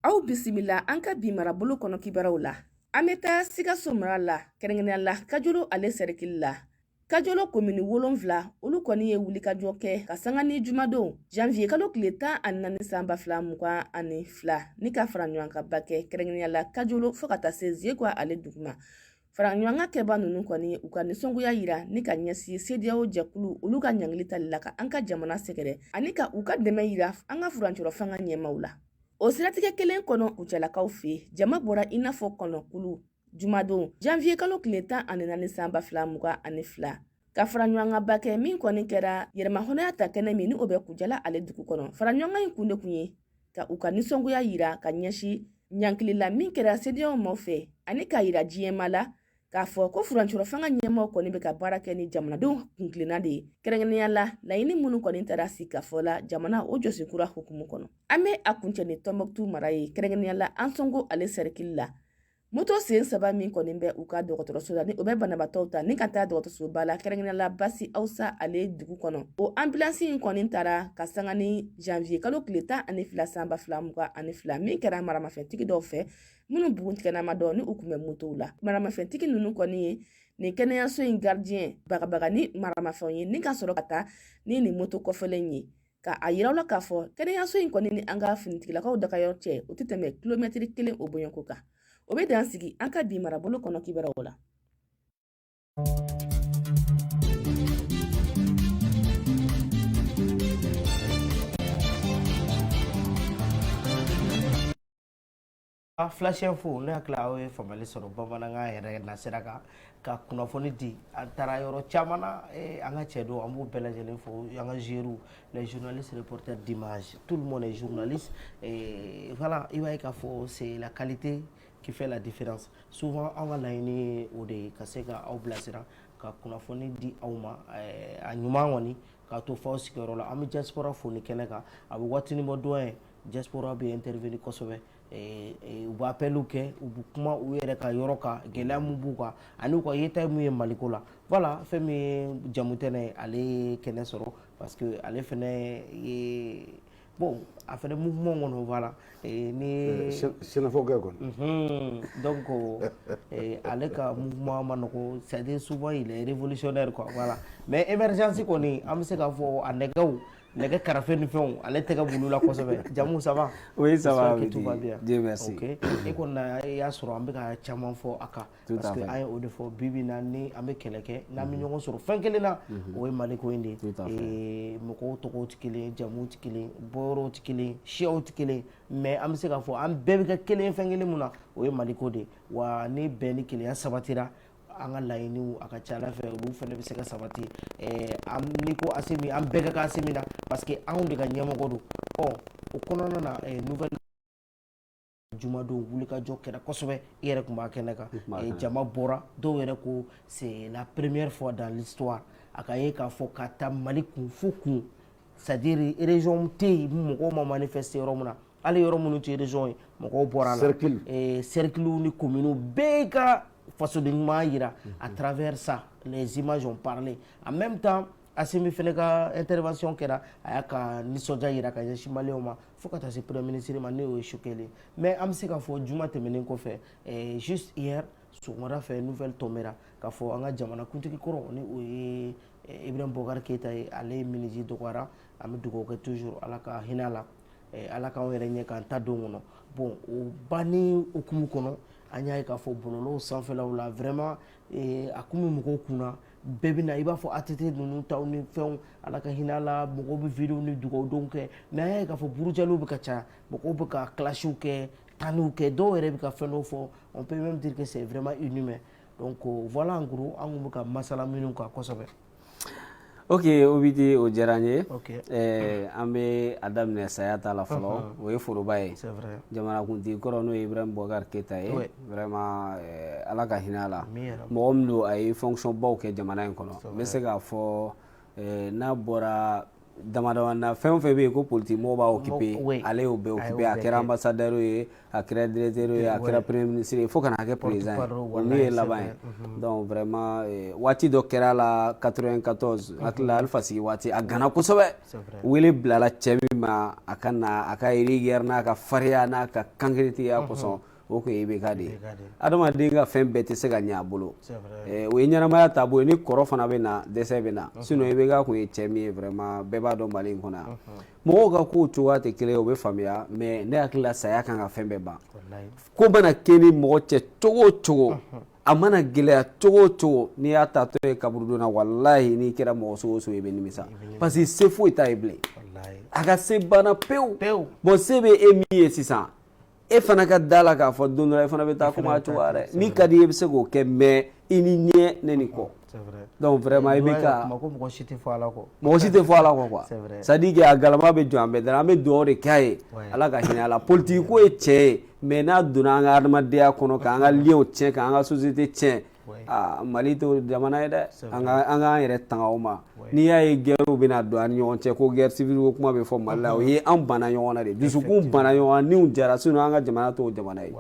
aw bisimila an ka bi marabolo kɔnɔ kibaruw la an bɛ taa Sikaso mara la kɛrɛnkɛrɛnnenya la Kajolo ale sɛrikili la Kajolo komini 7 olu kɔni ye wulikajɔ kɛ ka sanga ni jumadon janvier kalo tile 14 san 2022 ni ka fara ɲɔgɔn kan ba kɛ kɛrɛnkɛrɛnnenya la Kajolo fo ka taa se Ziegoua ale duguma fara ɲɔgɔn kan kɛba ninnu kɔni u ka nisɔngoya yira ni ka ɲɛsin CEDEAO jɛkulu olu ka ɲangili tali la ka an ka jamana sɛgɛrɛ ani ka u ka dɛmɛ yira an ka furancɛrɔ fanga ɲɛmaw la o siratigɛ kelen kɔnɔ u cɛlakaw fɛ jama bɔra i n'a fɔ kɔnɔkulu jumadon janvier kalo tile 14 san 2022 ka fara ɲɔgɔn kan ba kɛ min kɔni kɛra yɛrɛmahɔrɔnya ta kɛnɛ min ni o bɛ kujala ale dugu kɔnɔ fara ɲɔgɔn kan in kun de kun ye ka u ka nisɔngoya yira ka ɲɛsin ɲankili la min kɛra CEDEAO maaw fɛ ani ka yira diɲɛma la k'a fɔ ko furancɛrɔ fanga ɲɛmaw kɔni bɛ ka baara kɛ ni jamanadenw kunkilenna de ye kɛrɛnkɛrɛnnenya la laɲini minnu kɔni taara sigi ka fɔ la jamana o jɔsikura hukumu kɔnɔ an bɛ a kuncɛ ni Tɔnbɔkutu mara ye kɛrɛnkɛrɛnnenya la Ansongo ale sɛrikili la moto sen 3 min kɔni bɛ u ka dɔgɔtɔrɔso la ni o bɛ banabaatɔw ta ni ka taa dɔgɔtɔrɔsoba la kɛrɛnkɛrɛnnenya la Basi Awusa ale dugu kɔnɔ o ambulance in kɔni taara ka sanga ni janvier kalo tile 12 san 2022 min kɛra maramafɛntigi dɔw fɛ minnu buguntigɛnama dɔn ni u kun bɛ motow la maramafɛntigi ninnu kɔni ye nin kɛnɛyaso in gardien bagabaga ni maramafɛnw ye ni ka sɔrɔ ka taa ni nin moto kɔfɛlen ye ka a yiraw la k'a fɔ kɛnɛyaso in kɔni ni an ka finitigilakaw dagayɔrɔ cɛ o tɛ tɛmɛ kilomɛtiri 1 o bonyako kan o bɛ dan sigi an ka bi marabolo kɔnɔ kibaruw la Flash info ne hakili aw ye faamuyali sɔrɔ bamanankan yɛrɛ nasira kan ka kunnafoni di an taara yɔrɔ caman na an ka cɛ don an b'u bɛɛ lajɛlen fo an ka joueurs les journalistes reporters d'images tout le monde est journaliste voilà i b'a ye k'a fɔ c'est la qualité qui fait la différence souvent an ka laɲini o de ka se ka aw bilasira ka kunnafoni di aw ma a ɲuman kɔni k'a to fɔ aw sigiyɔrɔ la an bɛ diaspora fo ni kɛnɛ kan a bɛ waatini bɔ doyen diaspora bɛ intervenir kosɛbɛ u b'a appel kɛ u bɛ kuma u yɛrɛ ka yɔrɔ kan gɛlɛya mun b'u kan ani u ka yeta mun ye Maliko la voilà fɛn min ye Jamutɛnɛ ale kɛnɛ sɔrɔ parce que ale fɛnɛ ye bon a fɛnɛ mouvement kɔnɔ voilà ni Sénéfɔkɛ kɔni donc ale ka mouvement ma nɔgɔ c'est-à-dire souvent il est révolutionnaire quoi voilà mais émergence kɔni an bɛ se k'a fɔ a nɛgɛw nɛgɛ karafe ni fɛnw ale tɛgɛ bulu la kosɛbɛ. Jamu ça va? Oui, ça va. Tout va bien. Dieu merci. OK. E ko na y'a sɔrɔ an bɛ ka caman fɔ a kan parce que an ye o de fɔ bibi na ni an bɛ kɛlɛ kɛ n'an bɛ ɲɔgɔn sɔrɔ fɛn kelen na o ye Mali ko in de ye. Mɔgɔw tɔgɔw tɛ kelen, jamuw tɛ kelen, bɔyɔrɔw tɛ kelen, siyaw tɛ kelen mais an bɛ se k'a fɔ an bɛɛ bɛ kɛ kelen fɛn kelen mun na o ye Mali ko de ye wa ni bɛn ni kelenya sabatira an ka laɲiniw a ka ca Ala fɛ olu fana bɛ se ka sabati ni ko Asimi an bɛɛ ka kɛ Asimi na parce que anw de ka ɲɛmɔgɔ don o kɔnɔna na nouvelle jumadon wulikajɔ kɛra kosɛbɛ i yɛrɛ tun b'a kɛnɛ kan jama bɔra dɔw yɛrɛ ko c'est la première fois dans l'histoire a ka ye k'a fɔ ka taa Mali kun fo kun c'est-à-dire région tɛ yen mɔgɔw ma manifester yɔrɔ min na hali yɔrɔ minnu tɛ région ye mɔgɔw bɔra la cercle ni communes bɛɛ ka fasoden ɲuman yira à travers ça les images ont parlé en même temps Asimi fana ka intervention kɛra a y'a ka nisɔndiya yira ka ɲɛsin maliyɛnw ma fo ka taa se premier ministre ma ne y'o ye choqué mais an bɛ se k'a fɔ juma tɛmɛnen kɔfɛ juste hier sɔgɔmada fɛ nouvelle tombera k'a fɔ an ka jamanakuntigi kɔrɔ ni o ye Ibrahim Boubacar Keita ye ale ye miniji dɔgɔyara an bɛ dugawu kɛ toujours Ala ka hinɛ a la Ala k'anw yɛrɛ ɲɛ k'an ta don kɔnɔ bon o banni hukumu kɔnɔ an y'a ye k'a fɔ bɔlɔlɔw sanfɛlaw la vraiment a kun bɛ mɔgɔw kunna bɛɛ bɛ na i b'a fɔ ATT ninnu taw ni fɛnw Ala ka hinɛ a la mɔgɔw bɛ vidéo ni dugawudenw kɛ mais an y'a ye k'a fɔ burujaliw bɛ ka caya mɔgɔw bɛ ka clashiw kɛ tanniw kɛ dɔw yɛrɛ bɛ ka fɛn dɔw fɔ on peut même dire que c'est vraiment inhumain donc voilà en gros an kun bɛ ka masala minnu kan kosɛbɛ. Ok, Obidi o diyara n ye an bɛ a daminɛ saya ta la fɔlɔ o ye foroba ye jamanakuntigi kɔrɔ n'o ye Ibrahim Boubacar Keita ye vraiment Ala ka hinɛ a la mɔgɔ min don a ye fonction baw kɛ jamana in kɔnɔ n bɛ se k'a fɔ n'a bɔra damadama na fɛn o fɛn bɛ yen ko politique mɔgɔw b'a occupé ale y'o bɛɛ occupé a kɛra ambassadeur ye a kɛra directeur ye a kɛra premier ministre ye fo ka na kɛ président ye o min ye laban ye donc vraiment waati dɔ kɛra la 94 hakili la Alpha Sigi waati a gana kosɛbɛ wele bilala cɛ min ma a ka na a ka rigueur n'a ka fariya n'a ka kankeretigiya kosɔn o ko IBK de ye adamaden ka fɛn bɛɛ tɛ se ka ɲɛ a bolo o ye ɲɛnamaya taabolo ye ni kɔrɔ fana bɛ na dɛsɛ bɛ na sinon IBK kun ye cɛ min ye vraiment bɛɛ b'a dɔn Mali in kɔnɔ yan mɔgɔw ka kow cogoya tɛ kelen ye o bɛ faamuya mais ne hakili la saya kan ka fɛn bɛɛ ban ko mana kɛ ni mɔgɔ cɛ cogo o cogo a mana gɛlɛya cogo o cogo n'i y'a tatɔ ye kaburudonna walahi n'i kɛra mɔgɔ sugu o sugu i bɛ nimisa parce que se foyi t'a ye bilen a ka se banna pewu bon se bɛ e min ye sisan e fana ka da la k'a fɔ don dɔ la e fana bɛ taa kuma cogoya dɛ min ka di e bɛ se k'o kɛ mais i ni ɲɛ ne ni kɔ donc vraiment i bɛ ka mɔgɔ si tɛ fɔ Ala kɔ mɔgɔ si tɛ fɔ Ala kɔ quoi c'est à dire que a galama bɛ jɔ an bɛɛ da an bɛ dugawu de k'a ye Ala ka hinɛ a la politique ko ye tiɲɛ ye mais n'a donna an ka adamadenya kɔnɔ k'an ka liens tiɲɛ k'an ka société tiɲɛ Mali tɛ jamana ye dɛ an k'an yɛrɛ tanga o ma n'i y'a ye guerrew bɛna don an ni ɲɔgɔn cɛ ko guerre civile ko kuma bɛ fɔ Mali la o ye an banna ɲɔgɔn na de dusukun banna ɲɔgɔn na niw jara sinon an ka jamana t'o jamana ye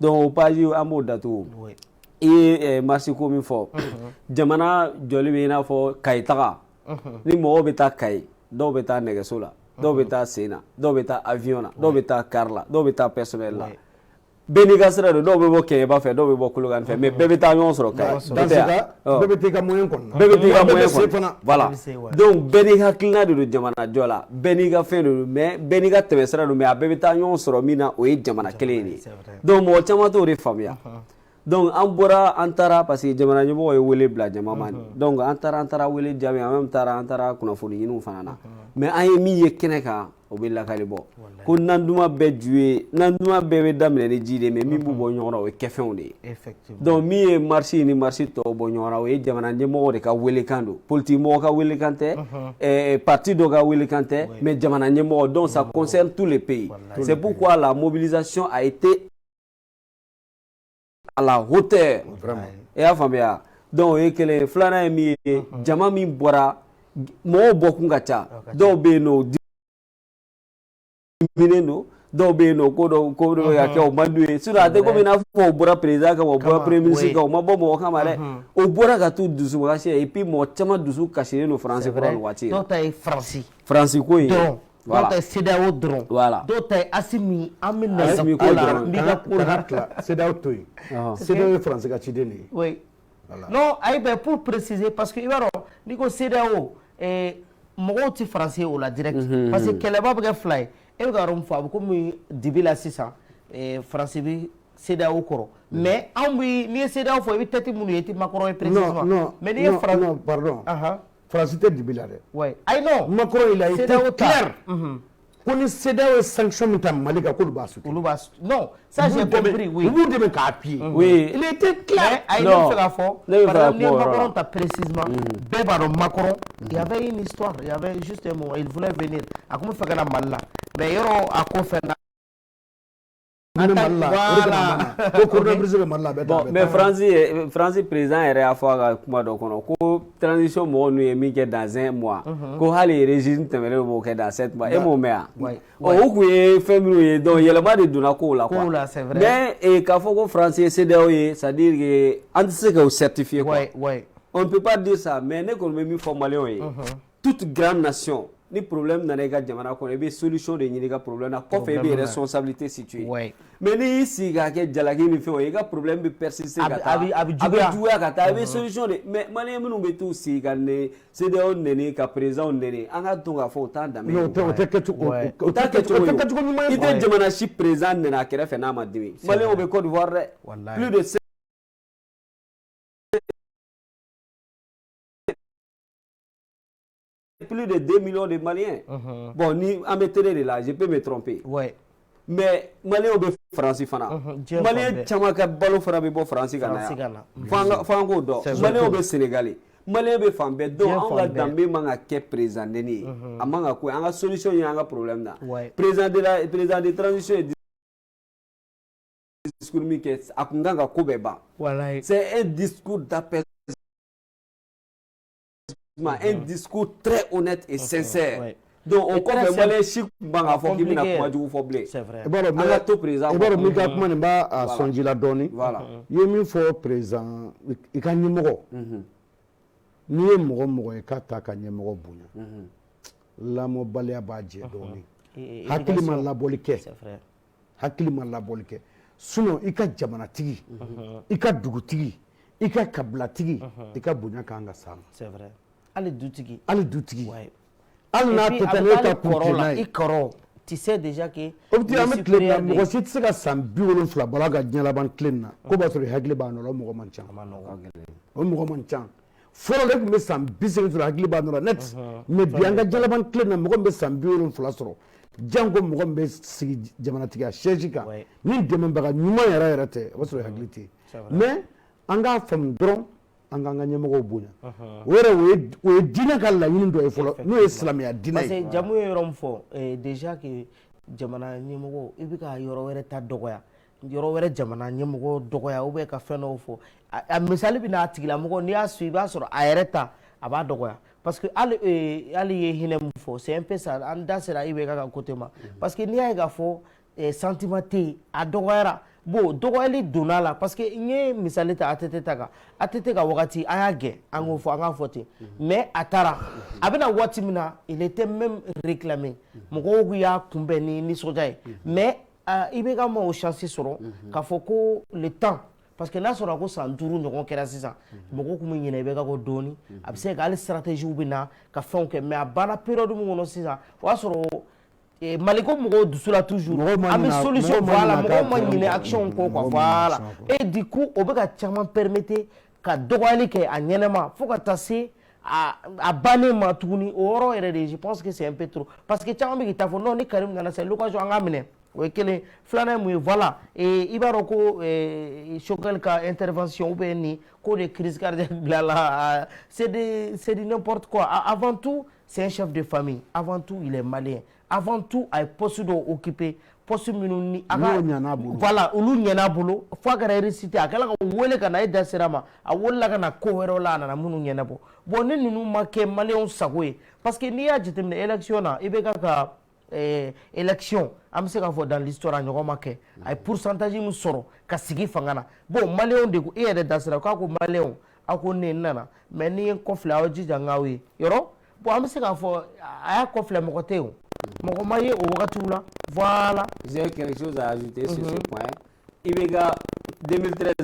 donc o page an b'o datugu i ye marche ko min fɔ jamana jɔli bɛ i n'a fɔ Kayi taga ni mɔgɔw bɛ taa Kayi dɔw bɛ taa nɛgɛso la dɔw bɛ taa sen na dɔw bɛ taa avion na dɔw bɛ taa car la dɔw bɛ taa personnel la bɛɛ n'i ka sira don dɔw bɛ bɔ Kɛɲɛba fɛ dɔw bɛ bɔ Kolokani fɛ mais bɛɛ bɛ taa ɲɔgɔn sɔrɔ Kayi bɛɛ bɛ t'i ka moyen kɔnɔ bɛɛ bɛ t'i ka moyen kɔnɔ voilà donc bɛɛ n'i hakilina de don jamana jɔ la bɛɛ n'i ka fɛn de don mais bɛɛ n'i ka tɛmɛsira don mais a bɛɛ bɛ taa ɲɔgɔn sɔrɔ min na o ye jamana kelen de ye donc mɔgɔ caman t'o de faamuya donc an bɔra an taara parce que jamana ɲɛmɔgɔ ye wele bila jama ma donc an taara wele jaabi en même temps an taara kunnafoni ɲiniw fana na mais an ye min ye kɛnɛ kan o bɛ lakali bɔ ko nan duman bɛɛ ju ye nan duman bɛɛ bɛ daminɛ ni ji de mais min b'u bɔ ɲɔgɔn na o ye kɛfɛnw de ye donc min ye marche ni marche tɔw bɔ ɲɔgɔn na o ye jamana ɲɛmɔgɔ de ka welekan don politique mɔgɔ ka welekan tɛ parti dɔ ka welekan tɛ mais jamana ɲɛmɔgɔ donc ça concerne tous les pays c'est pourquoi la mobilisation a été à la hauteur e y'a faamuya donc o ye kelen ye filanan ye min ye jama min bɔra mɔgɔw bɔkun ka ca dɔw bɛ yen nɔ diminen don dɔw bɛ yen nɔ ko dɔ ka kɛ o man d'u ye sinon a tɛ komi i n'a fɔ o bɔra président kama o bɔra premier ministre kama o ma bɔ mɔgɔ kama dɛ o bɔra ka t'u dusu kasi et puis mɔgɔ caman dusu kasilen don faransi kɔrɔ nin waati dɔw ta ye faransi ko in dɔw ta ye CEDEAO dɔrɔn dɔw ta ye Asimi an bɛ na ko la n b'i ka ko la CEDEAO to yen CEDEAO ye faransi ka ciden de ye non ayi bɛ pour préciser parce que i b'a dɔn n'i ko CEDEAO mɔgɔw tɛ français o la direct parce que kɛlɛba bɛ kɛ fila ye e bɛ ka yɔrɔ min fɔ a bɛ komi dibi la sisan français bɛ CEDEAO kɔrɔ mais anw bi n'i ye CEDEAO fɔ i bɛ tête minnu ye i tɛ Macron ye précisément mais n'i ye non pardon France tɛ dibi la dɛ ouais ayi non Macron il a été clair ko ni CEDEAO ye sanction min ta Mali kan k'olu b'a soutenir non ça j'ai compris oui olu de bɛ k'a appuyer oui il était clair ayi ne bɛ fɛ ka fɔ par exemple ni Macron ta précisément bɛɛ b'a dɔn Macron il y avait une histoire il y avait juste un moment il voulait venir a kun bɛ fɛ ka na Mali la mais yɔrɔ a ko fɛn na mais France président yɛrɛ y'a fɔ a ka kuma dɔ kɔnɔ ko transition mɔgɔ n'u ye min kɛ dans un mois ko hali régime tɛmɛnen b'o kɛ dans 7 mois e m'o mɛn yan o kun ye fɛn minnu ye donc yɛlɛma de donna kow la quoi mais k'a fɔ ko France ye CEDEAO ye c'est à dire que an tɛ se k'o certifier quoi on ne peut pas dire ça mais ne kɔni bɛ min fɔ maliyɛnw ye toute grande nation ni problème nana i ka jamana kɔnɔ i bɛ solution de ɲini i ka problème na kɔfɛ i bɛ responsabilité situer mais n'i y'i sigi k'a kɛ jalaki ni fɛnw ye i ka problème bɛ persister ka taa a bɛ juguya ka taa i bɛ solution de mais maliyɛn minnu bɛ t'u sigi ka CEDEAO nɛni ka président nɛni an ka dɔn k'a fɔ o t'a danbe ye o t'a kɛcogo ye i tɛ jamana si président nɛni a kɛrɛfɛ n'a ma dimi maliyɛnw bɛ Côte d'Ivoire dɛ plus de plus de 2 millions de Maliens. Bon, ni en météo de là, je peux me tromper. Mais Maliens au France fana. Maliens chama ka balo fana be bo France kana. Fango do. Maliens au Sénégalais. Maliens be fambe donc on ga dambe manga ke président ni. Amanga ko anga solution y anga problème na. Président de transition discours mi ke akunganga ko beba. C'est un discours d'apaisement. Un discours très honnête et sincère. Donc, on connaît les chiffres, c'est vrai. Voilà. Il y a un président, il y a un numéro. Il y a un numéro, il y a un numéro. La mobalia badje doni. Hakilima la bolike. C'est vrai. Hakilima la bolike. Sinon, il y a jamana tigi, il y a dugutigi, il y a kabla tigi, il y a bunya kanga sam. C'est vrai. Ali dutigi. Ouais. Ali n'a peut-être pas Corolla. I Coro. Tu sais déjà que. Obtiens clé. Moi aussi tu sais que ça bureau fla balaga diala ban clé na. Ko ba so hagli ba no mo mancha. O mo mancha. Foro rek me sam bisi so hagli ba no net. Me bianga diala ban clé na mo be sam bureau fla soro. Jango mo be sigi jamana tiga shejika. Ni deme baga nyuma yara yara te. Ba so hagli ti. Mais anga fam dron anga nyemoko bunya wera we dina kala yin do e folo no islamia dina parce que jamu yorom fo déjà que jamana nyemoko ibika yoro wera ta dogoya yoro wera jamana nyemoko dogoya o be ka feno fo a misali bina atigila moko ni asu ba soro a yereta aba dogoya parce que ali ye hinem fo c'est un peu ça anda sera ibe ka côté ma parce que ni ay ga fo sentimenté a dogoyara bon dogoyali donna la parce que nye misali ta atete ka wakati aya ge ango fo anga foti mais atara abena wati mina il était même réclamé moko ya kumbe ni sojaye mais ibe ka mo chance soro ka fo ko le temps parce que là sera ko santuru ɲɔgɔn kɛra sisan mɔgɔ kun bɛ ɲinɛ i bɛ ka ko dɔɔni a bɛ se ka hali stratégie bɛ na ka fɛnw kɛ mais a banna période min kɔnɔ sisan o y'a sɔrɔ Maliko mɔgɔw dusu la toujours a bɛ solution voilà mɔgɔw ma ɲinɛ action kɔ quoi voilà et du coup o bɛ ka caman permettre ka dɔgɔyali kɛ a ɲɛnɛma fo ka taa se a bannen ma tuguni o yɔrɔ yɛrɛ de je pense que c'est un peu trop parce que caman bɛ k'i ta fɔ non ni Karim nana c'est l'occasion an ka minɛ o ye kelen filanan mun ye voilà i b'a dɔn ko Choguel ka intervention ou bien ni ko de crise cardiaque bila la c'est de n'importe quoi avant tout c'est un chef de famille avant tout il est malien avant tout a ye poste dɔ occupé poste minnu ni a ka voilà olu ɲɛna bolo fo a kɛra réussite a kɛla ka wele ka na e da sera ma a welela ka na ko wɛrɛw la a nana minnu ɲɛnabɔ bon ni ninnu ma kɛ maliyɛnw sago ye parce que n'i y'a jateminɛ élection na i bɛ ka élection an bɛ se k'a fɔ dans l'histoire a ɲɔgɔn ma kɛ a ye pourcentage min sɔrɔ ka sigi fanga na bon maliyɛnw de ko e yɛrɛ da sera k'a ko maliyɛnw aw ko ne nana mais n'i ye n kɔfilɛ aw jija n k'aw ye yɔrɔ bon an bɛ se k'a fɔ a y'a kɔfilɛ mɔgɔ tɛ yen o mɔgɔ ma ye o wagatiw la voilà. J'ai quelque chose à ajouter sur ce point. IBK 2013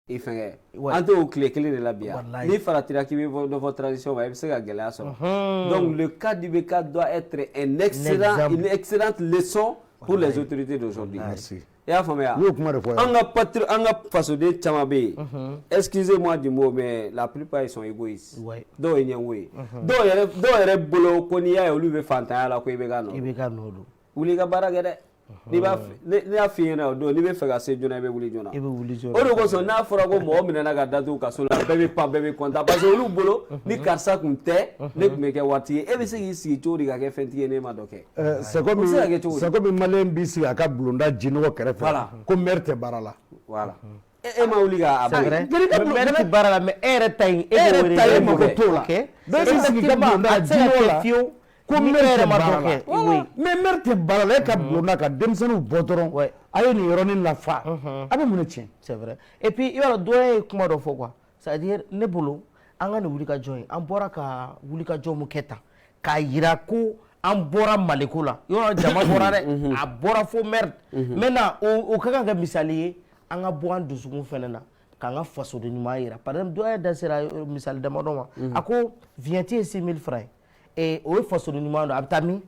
i fɛngɛ an t'o tile kelen de la bi yan ni faratira k'i bɛ dɔ fɔ transition ma i bɛ se ka gɛlɛya sɔrɔ donc le cas d'IBK doit être une excellente leçon pour les autorités d'aujourd'hui. I y'a faamuya an ka fasoden caman bɛ yen excusez-moi du mot mais la plupart ils sont égoïstes dɔw ye ɲɛngo ye dɔw yɛrɛ bolo ko n'i y'a ye olu bɛ fantanya la ko i bɛ k'a nɔ don wuli i ka baara kɛ dɛ ne y'a f'i ɲɛna o don n'i bɛ fɛ ka se joona i bɛ wuli joona o de kosɔn n'a fɔra ko mɔgɔ minɛna ka datugu kaso la bɛɛ bɛ pan bɛɛ bɛ content parce que olu bolo ni karisa tun tɛ ne tun bɛ kɛ waritigi ye e bɛ se k'i sigi cogo di ka kɛ fɛntigi ye ne ma dɔ kɛ c'est comme maliyɛn b'i sigi a ka bulonda jinɔgɔ kɛrɛfɛ ko maire tɛ baara la voilà e ma wuli ka maire tɛ baara la mais e yɛrɛ ta in e yɛrɛ mako t'o la bɛɛ b'i sigi ka bulonda jinɔgɔ la ko maire tɛ baara la mais maire tɛ baara la e ka bulonda ka denmisɛnninw bɔ dɔrɔn a ye nin yɔrɔnin lafa a bɛ mun de tiɲɛ c'est vrai et puis i b'a dɔn dɔ ye kuma dɔ fɔ quoi c'est à dire ne bolo an ka nin wulikajɔ in an bɔra ka wulikajɔ mun kɛ tan k'a yira ko an bɔra maliko la yɔrɔ jama bɔra dɛ a bɔra fo maire maintenant o ka kan kɛ misali ye an ka bɔ an dusukun fɛnɛ na k'an ka fasoden ɲuman yira par exemple dɔ ye da sera misali damadɔ ma a ko vignette ye 6000 francs ye o ye fasoden ɲuman don a bɛ taa min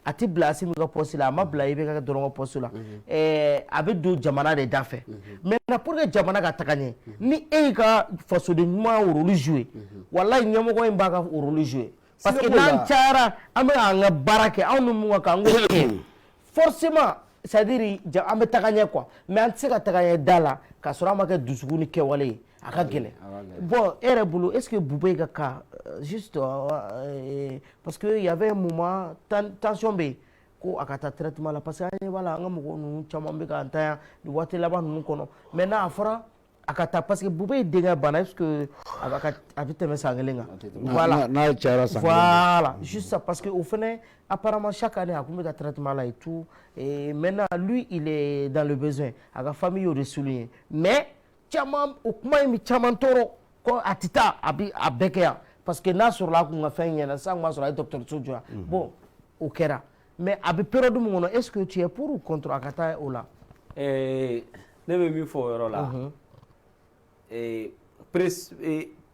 a tɛ bila Asimi ka poste la a ma bila IBK dɔrɔn ka poste la a bɛ don jamana de da fɛ maintenant pour que jamana ka taga ɲɛ ni e y'i ka fasoden ɲuman rôle jouer walahi ɲɛmɔgɔ in b'a ka rôle jouer parce que n'an cayara an bɛ k'an ka baara kɛ anw ni mun ka kan an k'o kɛ forcément c'est à dire an bɛ taga ɲɛ quoi mais an tɛ se ka taga ɲɛ da la k'a sɔrɔ an ma kɛ dusukun ni kɛwale ye a ka gɛlɛn bon e yɛrɛ bolo est ce que Bouba ka cas juste parce que il y avait un moment tension bɛ yen ko a ka taa traitement la parce que an ɲɛ b'a la an ka mɔgɔ ninnu caman bɛ k'an ta yan nin waati laban ninnu kɔnɔ maintenant a fɔra a ka taa parce que Bouba ye denkɛ bana est ce que a bɛ tɛmɛ san kelen kan voilà n'a cayara san kelen voilà juste ça parce que au fɛnɛ apparemment chaque année a kun bɛ ka traitement la et tout et maintenant lui il est dans le besoin a ka famille y'o de souligner mais caman o kuma in bɛ caman tɔɔrɔ ko a tɛ taa a bɛɛ kɛ yan parce que n'a sɔrɔla a kun ka fɛn ɲɛna sisan kun b'a sɔrɔ a ye dɔgɔtɔrɔso jɔ yan bon o kɛra mais a bɛ période min kɔnɔ est ce que tu es pour ou contre a ka taa o la. ne bɛ min fɔ o yɔrɔ la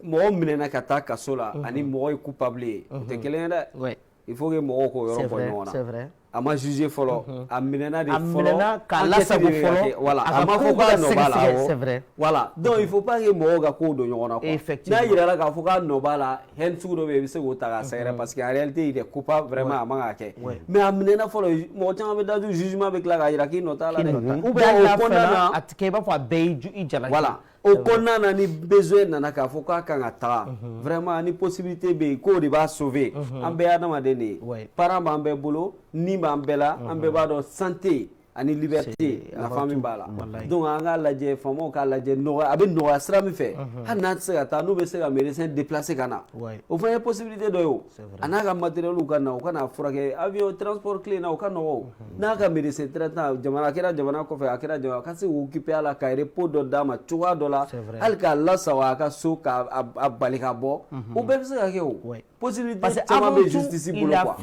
mɔgɔ minɛna ka taa kaso la ani mɔgɔ ye coupable ye o tɛ kelen ye dɛ il faut que mɔgɔw k'o yɔrɔ fɔ ɲɔgɔn na a ma juger fɔlɔ a minɛna de fɔlɔ k'a lasago fɔlɔ voilà a ma fɔ k'a nɔ b'a la voilà donc il faut pas que mɔgɔw ka kow don ɲɔgɔn na quoi n'a yirala k'a fɔ k'a nɔ b'a la haine sugu dɔ bɛ yen i bɛ se k'o ta k'a sɛgɛrɛ parce que en réalité il est coupable vraiment a man k'a kɛ mais a minɛna fɔlɔ mɔgɔ caman bɛ datu jugement bɛ tila k'a yira k'i nɔ t'a la dɛ ou bien hali n'a fɛnɛ a tɛ kɛ i b'a fɔ a bɛɛ y'i jalaki voilà o kɔnɔna na ni besoin nana k'a fɔ k'a kan ka taga vraiment ni possibilité bɛ yen k'o de b'a sauver an bɛɛ ye adamaden de ye parent b'an bɛɛ bolo ni b'an bɛɛ la an bɛɛ b'a dɔn santé ani liberté nafa min b'a la donc an k'a lajɛ faamaw k'a lajɛ nɔgɔya a bɛ nɔgɔya sira min fɛ hali n'a tɛ se ka taa n'u bɛ se ka médecin déplacer ka na o fana ye possibilité dɔ ye o a n'a ka matériel ka na u ka na furakɛ avion transport clé na o ka nɔgɔ o n'a ka médecin traitant jamana a kɛra jamana kɔfɛ a kɛra jamana a ka se k'u occuper a la ka repos dɔ d'a ma cogoya dɔ la hali k'a lasago a ka so k'a bali ka bɔ o bɛɛ bɛ se ka kɛ o possibilité caman bɛ justice bolo quoi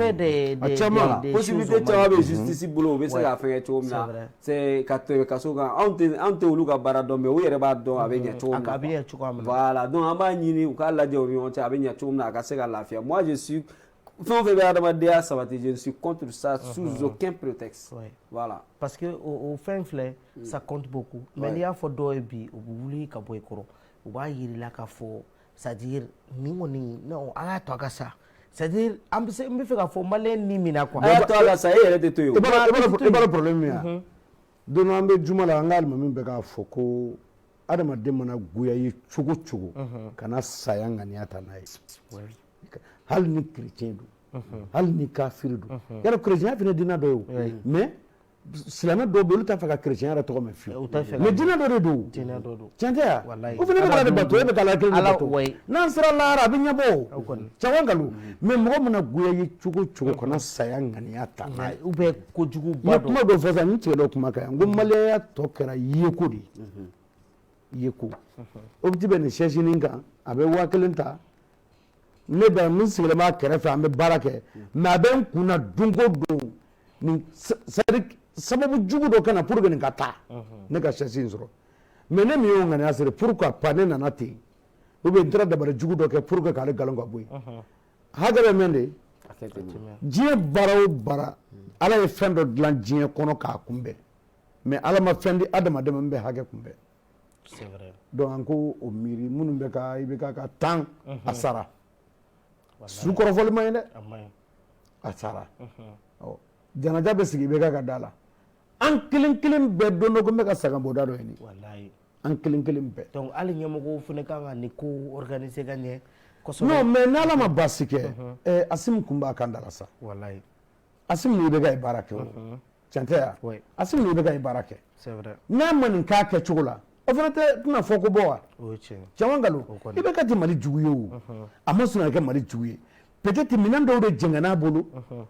possibilité caman bɛ justice bolo o bɛ se k'a fɛngɛ cogo min na c'est ka tɛmɛ kaso kan anw tɛ olu ka baara dɔn mais u yɛrɛ b'a dɔn a bɛ ɲɛ cogo min na voilà donc an b'a ɲini u k'a lajɛ u ni ɲɔgɔn cɛ a bɛ ɲɛ cogo min na a ka se ka lafiya moi je suis fɛn o fɛn bɛ adamadenya sabati je suis contre ça sous aucun prétexte voilà parce que o fɛn filɛ ça compte beaucoup mais n'i y'a fɔ dɔw ye bi u bɛ wuli ka bɔ i kɔrɔ u b'a yir'i la k'a fɔ c'est à dire nin kɔni non an y'a to a ka sa c'est à dire n bɛ fɛ k'a fɔ maliyɛn ni min na quoi. a y'a to a ka sa e yɛrɛ tɛ to yen o. i b'a dɔn problème min ye don dɔ an bɛ juma la an ka alimami bɛ k'a fɔ ko adamaden mana goya ye cogo cogo kana saya ŋaniya ta n'a ye hali ni chrétien don hali ni kafiri don yala chrétien fana diinɛ dɔ ye o mais silamɛ dɔw bɛ olu t'a fɛ ka chrétien yɛrɛ tɔgɔ mɛn fiyewu mais diinɛ dɔ de don tiɲɛ tɛ ya o fana bɛ k'ala de bato e bɛ k'ala kelen de bato n'an sera lahara a bɛ ɲɛbɔ o caman nkalon mais mɔgɔ mana goya ye cogo cogo kana saya ŋaniya ta n'a ye ou bien kojugu ba dɔ kuma dɔ fɔ sisan n tigɛ dɔ kuma kan yan n ko maliyɛnya tɔ kɛra yeko de ye yeko o bɛ ti bɛn nin sɛsinin kan a bɛ 1000 ta ne bɛ min sigilen b'a kɛrɛfɛ an bɛ baara kɛ mais a bɛ n kunna don o don nin c'est à dire sababu jugu dɔ kana pour que nin ka taa ne ka sɛsi in sɔrɔ mais ne mi yo ngani asere pourquoi pas ne nana te ou bien dra dabara jugu do ke pour que kale galon ko boy hagabe mende diɲɛ bara o bara ala ye fɛn dɔ dilan diɲɛ kɔnɔ k'a kunbɛn mais ala ma fɛn di adamaden ma min bɛ hakɛ kunbɛn donc an ko o miiri minnu bɛ ka i bɛ ka tan a sara su kɔrɔfɔli ma ye dɛ a sara janaja bɛ sigi i bɛ ka da la an kelen kelen bɛɛ don dɔ ko n bɛ ka saga bɔda dɔ ye nin an kelen kelen bɛɛ donc hali ɲɛmɔgɔw fana kan ka nin ko organiser ka ɲɛ non mais n'ala ma basi kɛ Asimu kun b'a kan dala sa Asimu ni bɛ ka baara kɛ o tiɲɛ tɛ ya Asimu ni bɛ ka baara kɛ n'a ma nin k'a kɛcogo la o fana tɛna fɔ ko bɔ wa caman nkalon i bɛ ka di Mali jugu ye o a ma sɔn ka kɛ Mali jugu ye peut-être minɛn dɔw de jɛngɛn'a bolo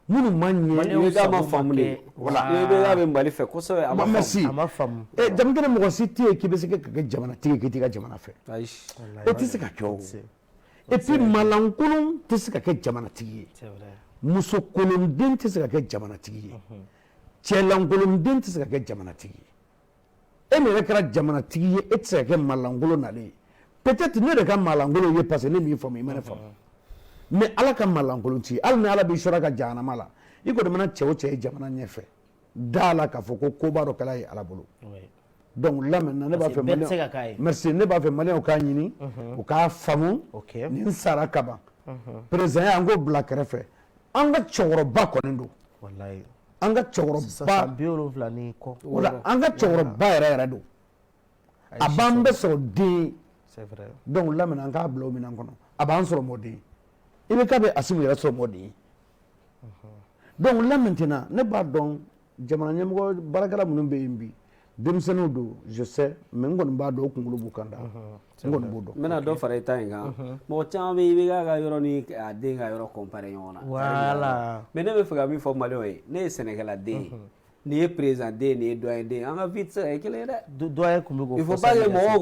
minnu ma ɲɛ i ma faamu de voilà i bɛ Mali fɛ kosɛbɛ a ma faamu jamu kelen mɔgɔ si tɛ yen k'i bɛ se ka kɛ jamanatigi k'i t'i ka jamana fɛ e tɛ se ka kɛ o et puis malankolon tɛ se ka kɛ jamanatigi ye muso kolonden tɛ se ka kɛ jamanatigi ye cɛlankolonden tɛ se ka kɛ jamanatigi ye e min yɛrɛ kɛra jamanatigi ye e tɛ se ka kɛ malankolon nalen ye peut-être ne de ka malankolon ye parce que ne m'i faamu i ma ne faamu mais ala ka malankolon ti hali ni ala b'i sɔrɔ ka jahanama la i kɔni mana cɛ o cɛ ye jamana ɲɛfɛ da la k'a fɔ ko koba dɔ kɛla ye ala bolo donc là maintenant ne b'a fɛ maliyɛnw merci ne b'a fɛ maliyɛnw k'a ɲini u k'a faamu nin sara ka ban président an k'o bila kɛrɛfɛ an ka cɛkɔrɔba kɔni don an ka cɛkɔrɔba wala an ka cɛkɔrɔba yɛrɛ yɛrɛ don a b'an bɛɛ sɔrɔ den donc là maintenant an k'a bila o minɛn kɔnɔ a b'an sɔrɔ mɔden i bɛ k'a bɛ Asimu yɛrɛ sɔrɔ mɔden donc là maintenant ne b'a dɔn jamana ɲɛmɔgɔ baarakɛla minnu bɛ yen bi denmisɛnninw don je sais mais n kɔni b'a dɔn o kunkolo b'u kan da n kɔni b'o dɔn n bɛna dɔ fara i ta in kan mɔgɔ caman bɛ i bɛ k'a ka yɔrɔ ni a den ka yɔrɔ compare ɲɔgɔn na voilà mais ne bɛ fɛ ka min fɔ maliyɛnw ye ne ye sɛnɛkɛla den ye nin ye président den nin ye doyen den an ka vie tɛ se ka kɛ kelen ye dɛ doyen kun bɛ k'o fɔ il faut pas que mɔgɔw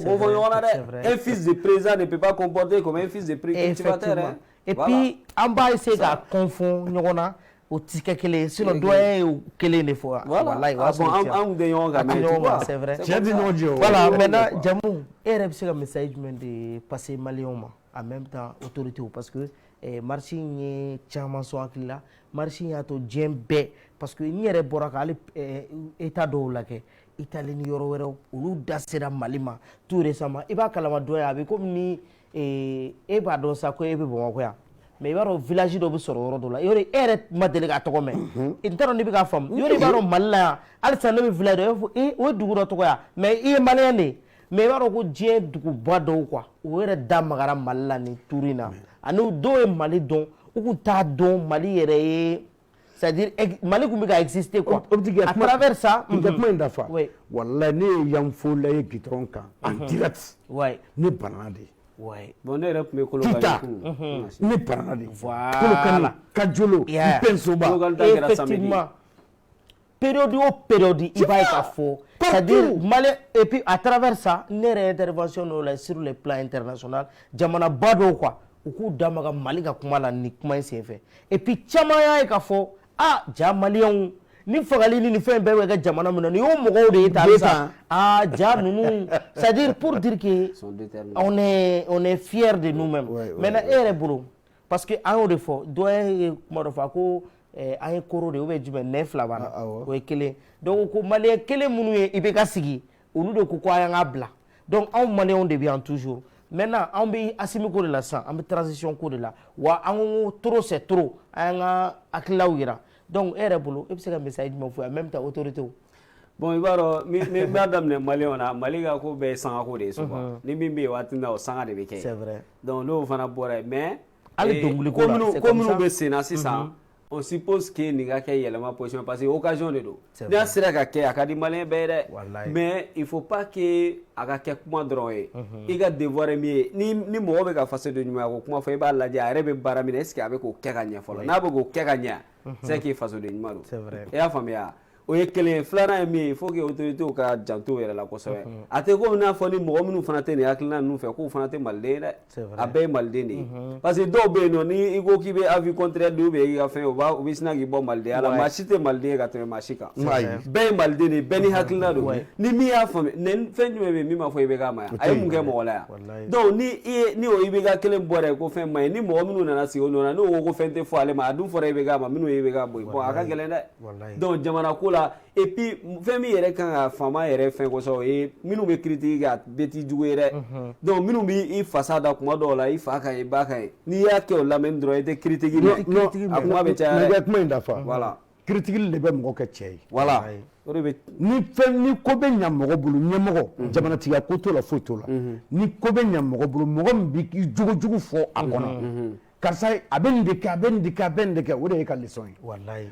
ko fɔ ɲɔgɔn na dɛ un fils de président ne peut pas comporter comme un fils de cultivateur et puis an b'a essayer ka confond ɲɔgɔn na o tɛ kɛ kelen ye sinon doyen ye kelen de fɔ walayi an kun tɛ ɲɔgɔn kan mais c'est vrai cɛ tɛ ɲɔgɔn jɛ o voilà maintenant jamu e yɛrɛ bɛ se ka message jumɛn de passer maliyɛnw ma en même temps autorités parce que marche in ye caman sɔn hakili la marche in y'a to diɲɛ bɛɛ parce que n yɛrɛ bɔra ka hali état dɔw lajɛ Italie ni yɔrɔ wɛrɛw olu da sera Mali ma tout récemment i b'a kalama dɔ ye a bɛ komi ni e b'a dɔn sa ko e bɛ Bamakɔ yan mais i b'a dɔn village dɔ bɛ sɔrɔ yɔrɔ dɔ la yɔrɔ e yɛrɛ ma deli k'a tɔgɔ mɛn n t'a dɔn n'i bɛ k'a faamu yɔrɔ i b'a dɔn Mali la yan halisa ne bɛ village dɔ i b'a fɔ o ye dugu dɔ tɔgɔ yan mais i ye maliyɛn de ye mais i b'a dɔn ko diɲɛ duguba dɔw quoi o yɛrɛ da magara Mali la nin turu in na ani dɔw ye Mali dɔn u kun t'a dɔn Mali yɛrɛ ye c'est-à-dire Mali kun bɛ ka exister quoi à travers ça i ka kuma in dafa wallahi ne ye Yanfola ye goudron kan en direct ne banana de bon ne yɛrɛ tun bɛ Kolokani ne banana de Kolokani Kajolo Pensoba effectivement période o période i b'a ye k'a fɔ c'est-à-dire Malien et puis à travers ça ne yɛrɛ intervention dɔw la sur le plan international jamanaba dɔw quoi u k'u damaga Mali ka kuma la nin kuma in senfɛ et puis caman y'a ye k'a fɔ ja maliyɛnw ni fagali ni fɛn bɛɛ bɛ kɛ jamana min na nin y'o mɔgɔw de ye ta sisan ja ninnu c'est-à-dire pour dire que on est fier de nous-mêmes maintenant e yɛrɛ bolo parce que an y'o de fɔ dɔ ye kuma dɔ fɔ ko an ye koro de ou bien jumɛn nɛ fila b'an na o ye kelen donc ko maliyɛn kelen minnu ye i bɛ ka sigi olu de ko an y'an ka bila donc anw maliyɛnw de bɛ yan toujours maintenant an bɛ Asimi ko de la sisan an bɛ transition ko de la wa an ko trop c'est trop an y'an ka hakililaw yira donc e yɛrɛ bolo e bɛ se ka message jumɛn fɔ en même temps autorités bon i b'a dɔn n b'a daminɛ maliyɛnw na Mali ka ko bɛɛ ye sangako de ye souvent ni min bɛ yen waati min na o sanga de bɛ kɛ c'est vrai donc n'o fana bɔra yen mais hali dɔnkili ko la ko minnu bɛ sen na sisan on suppose que nin ka kɛ yɛlɛma position parce que occasion de don n'a sera ka kɛ a ka di maliyɛn bɛɛ ye dɛ mais il faut pas que a ka kɛ kuma dɔrɔn ye i ka devoir ye min ye ni mɔgɔ bɛ ka faso de ɲuman ko kuma fɔ i b'a lajɛ a yɛrɛ bɛ baara min na est ce que a bɛ k'o kɛ ka ɲɛ fɔlɔ n'a bɛ k'o kɛ ka ɲɛ c'est que faso de ɲuman don i y'a faamuya o ye kelen filanan ye min ye il faut que autorité ka janto yɛrɛ la kosɛbɛ a tɛ ko n'a fɔ ni mɔgɔ minnu fana tɛ nin hakilina ninnu fɛ k'u fana tɛ maliden dɛ a bɛɛ ye maliden de ye parce que dɔw bɛ yen nɔ ni i ko k'i bɛ avis contraire di ou bien i ka fɛn u bɛ sina k'i bɔ malidenya la maa si tɛ maliden ye ka tɛmɛ maa si kan bɛɛ ye maliden de ye bɛɛ ni hakilina don ni min y'a faamu fɛn jumɛn bɛ yen min ma fɔ i bɛ k'a ma yan a ye mun kɛ mɔgɔ la yan donc ni o i bɛ ka kelen bɔ dɛ ko fɛn ma ɲi ni mɔgɔ minnu nana sigi o nɔ na n'o ko ko fɛn tɛ fɔ ale ma a dun fɔra i bɛ k'a ma minnu ye i bɛ k'a bɔ bon a ka gɛlɛn dɛ donc jamana ko la et puis fɛn min yɛrɛ kan ka faama yɛrɛ fɛn kosɛbɛ o ye minnu bɛ critique kɛ a bɛɛ t'i jugu ye dɛ donc minnu b'i fasa da kuma dɔw la i fa ka ye i ba ka ye n'i y'a kɛ o lamɛnni dɔrɔn i tɛ critique mɛn a kuma bɛ caya dɛ kuma in dafa voilà critique de bɛ mɔgɔ kɛ cɛ ye voilà ni ko bɛ ɲa mɔgɔ bolo ɲɛmɔgɔ jamanatigiya ko t'o la foyi t'o la ni ko bɛ ɲa mɔgɔ bolo mɔgɔ min b'i jogo fɔ a kɔnɔ karisa a bɛ nin de kɛ a bɛ nin de kɛ a bɛ nin de kɛ o de ye ka leçon ye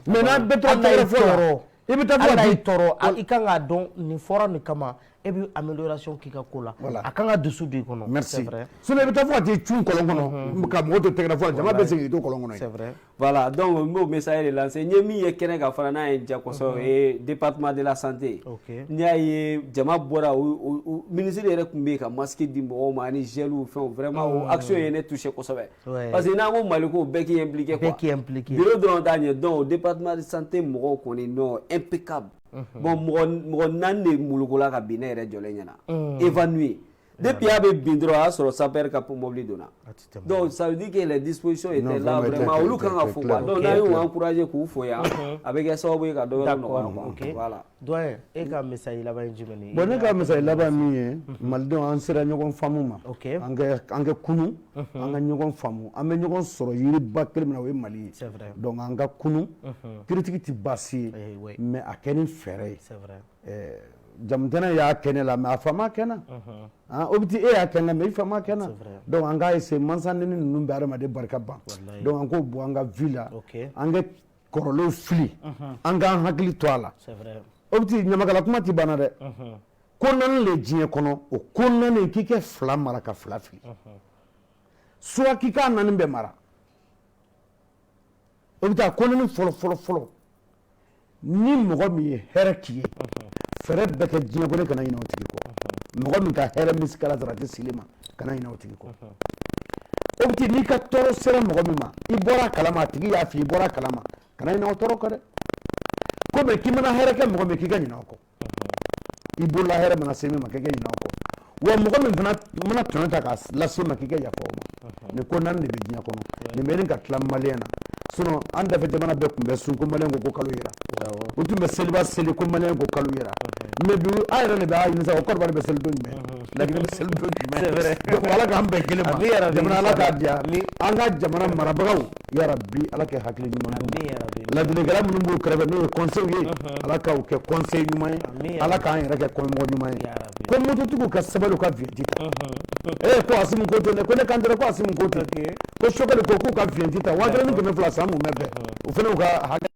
mais n'a bɛ to tɛgɛrɛ fɔ la i bɛ taa fɔ a y'i tɔɔrɔ i kan k'a dɔn nin fɔra nin kama e bɛ amélioration k'i ka ko la a kan ka dusu don i kɔnɔ merci sinon i bɛ taa fɔ ka t'i cun kɔlɔn kɔnɔ ka mɔgɔ to tɛgɛrɛ fɔ la jama bɛ segin k'i to kɔlɔn kɔnɔ c'est vrai voilà donc n b'o message de lancer n ye min ye kɛnɛ kan fana n'a ye diya kosɛbɛ o ye département de la santé n'i y'a ye jama bɔra ministre yɛrɛ tun bɛ yen ka masque di mɔgɔw ma ani gel fɛnw vraiment o action ye ne touché kosɛbɛ parce que n'an ko Mali ko bɛɛ k'i impliqué quoi bureau dɔrɔn t'a ɲɛ donc département de santé mɔgɔw kɔni non impeccable bon mɔgɔ 4 de mulukola ka bin ne yɛrɛ jɔlen ɲɛna évanoui depuis a bɛ bin dɔrɔn a y'a sɔrɔ sapeur ka mobili donna donc ça veut dire que les dispositions étaient là vraiment olu kan ka fo quoi donc n'a y'u encouragé k'u fo yan a bɛ kɛ sababu ye ka dɔ wɛrɛ nɔgɔya quoi voilà doyen e ka message laban ye jumɛn ye bon ne ka message laban min ye malidenw an sera ɲɔgɔn faamu ma an kɛ kunu an ka ɲɔgɔn faamu an bɛ ɲɔgɔn sɔrɔ yiriba kelen min na o ye Mali ye donc an ka kunu critique tɛ baasi ye mais a kɛ ni fɛɛrɛ ye jamutɛnɛ y'a kɛnɛ la mais a faama kɛnɛ o bɛ ti e y'a kɛnɛ mais i faama kɛnɛ donc an k'a essayer mansannin ninnu bɛ adamaden barika ban donc an k'o bɔ an ka vie la an ka kɔrɔlenw fili an k'an hakili to a la o bɛ ti ɲamakala kuma tɛ banna dɛ ko naani le diɲɛ kɔnɔ o ko naani k'i kɛ 2 mara ka 2 fili soit k'i k'a naani bɛɛ mara o bɛ taa ko naani fɔlɔ ni mɔgɔ min ye hɛrɛ k'i ye fɛrɛ bɛɛ kɛ diɲɛ kɔnɔ kana ɲinɛ o tigi kɔ mɔgɔ min ka hɛrɛ misikala darati sili ma kana ɲinɛ o tigi kɔ o bɛ n'i ka tɔɔrɔ sera mɔgɔ min ma i bɔra a kalama a tigi y'a f'i i bɔra a kalama kana ɲinɛ o tɔɔrɔ kɔ dɛ ko mɛ k'i mana hɛrɛ kɛ mɔgɔ min k'i ka ɲinɛ o kɔ i bolola hɛrɛ mana se min ma k'i ka ɲinɛ o kɔ wa mɔgɔ min fana mana tɔnɔ ta k'a lase ma k'i ka yafa o ma nin ko naani de bɛ diɲɛ kɔnɔ nin bɛ nin ka tila maliyɛn na sinon an dafɛ jamana bɛɛ tun bɛ sun ko maliyɛn ko kalo yera o tun bɛ seliba seli ko maliyɛn ko kalo yera mais bi a yɛrɛ de bɛ a ɲini sa o Côte-d'Ivoire bɛ seli don jumɛn Laginɛ bɛ seli don jumɛn donc ala k'an bɛn kelen ma jamana ala k'a diya an ka jamana marabagaw yarabi ala kɛ hakili ɲuman ladililikɛla minnu b'u kɛrɛfɛ n'o ye conseil ye ala k'aw kɛ conseil ɲuman ye ala k'an yɛrɛ kɛ kɔmɔgɔ ɲuman ye ko mototigiw ka sabali u ka vienti ta ko Asimu ko ten dɛ ko ne kan tɛ ko Asimu ko ten ko Sokɛli ko k'u ka vienti ta 2002 san mun bɛ bɛn o fana u ka hakɛ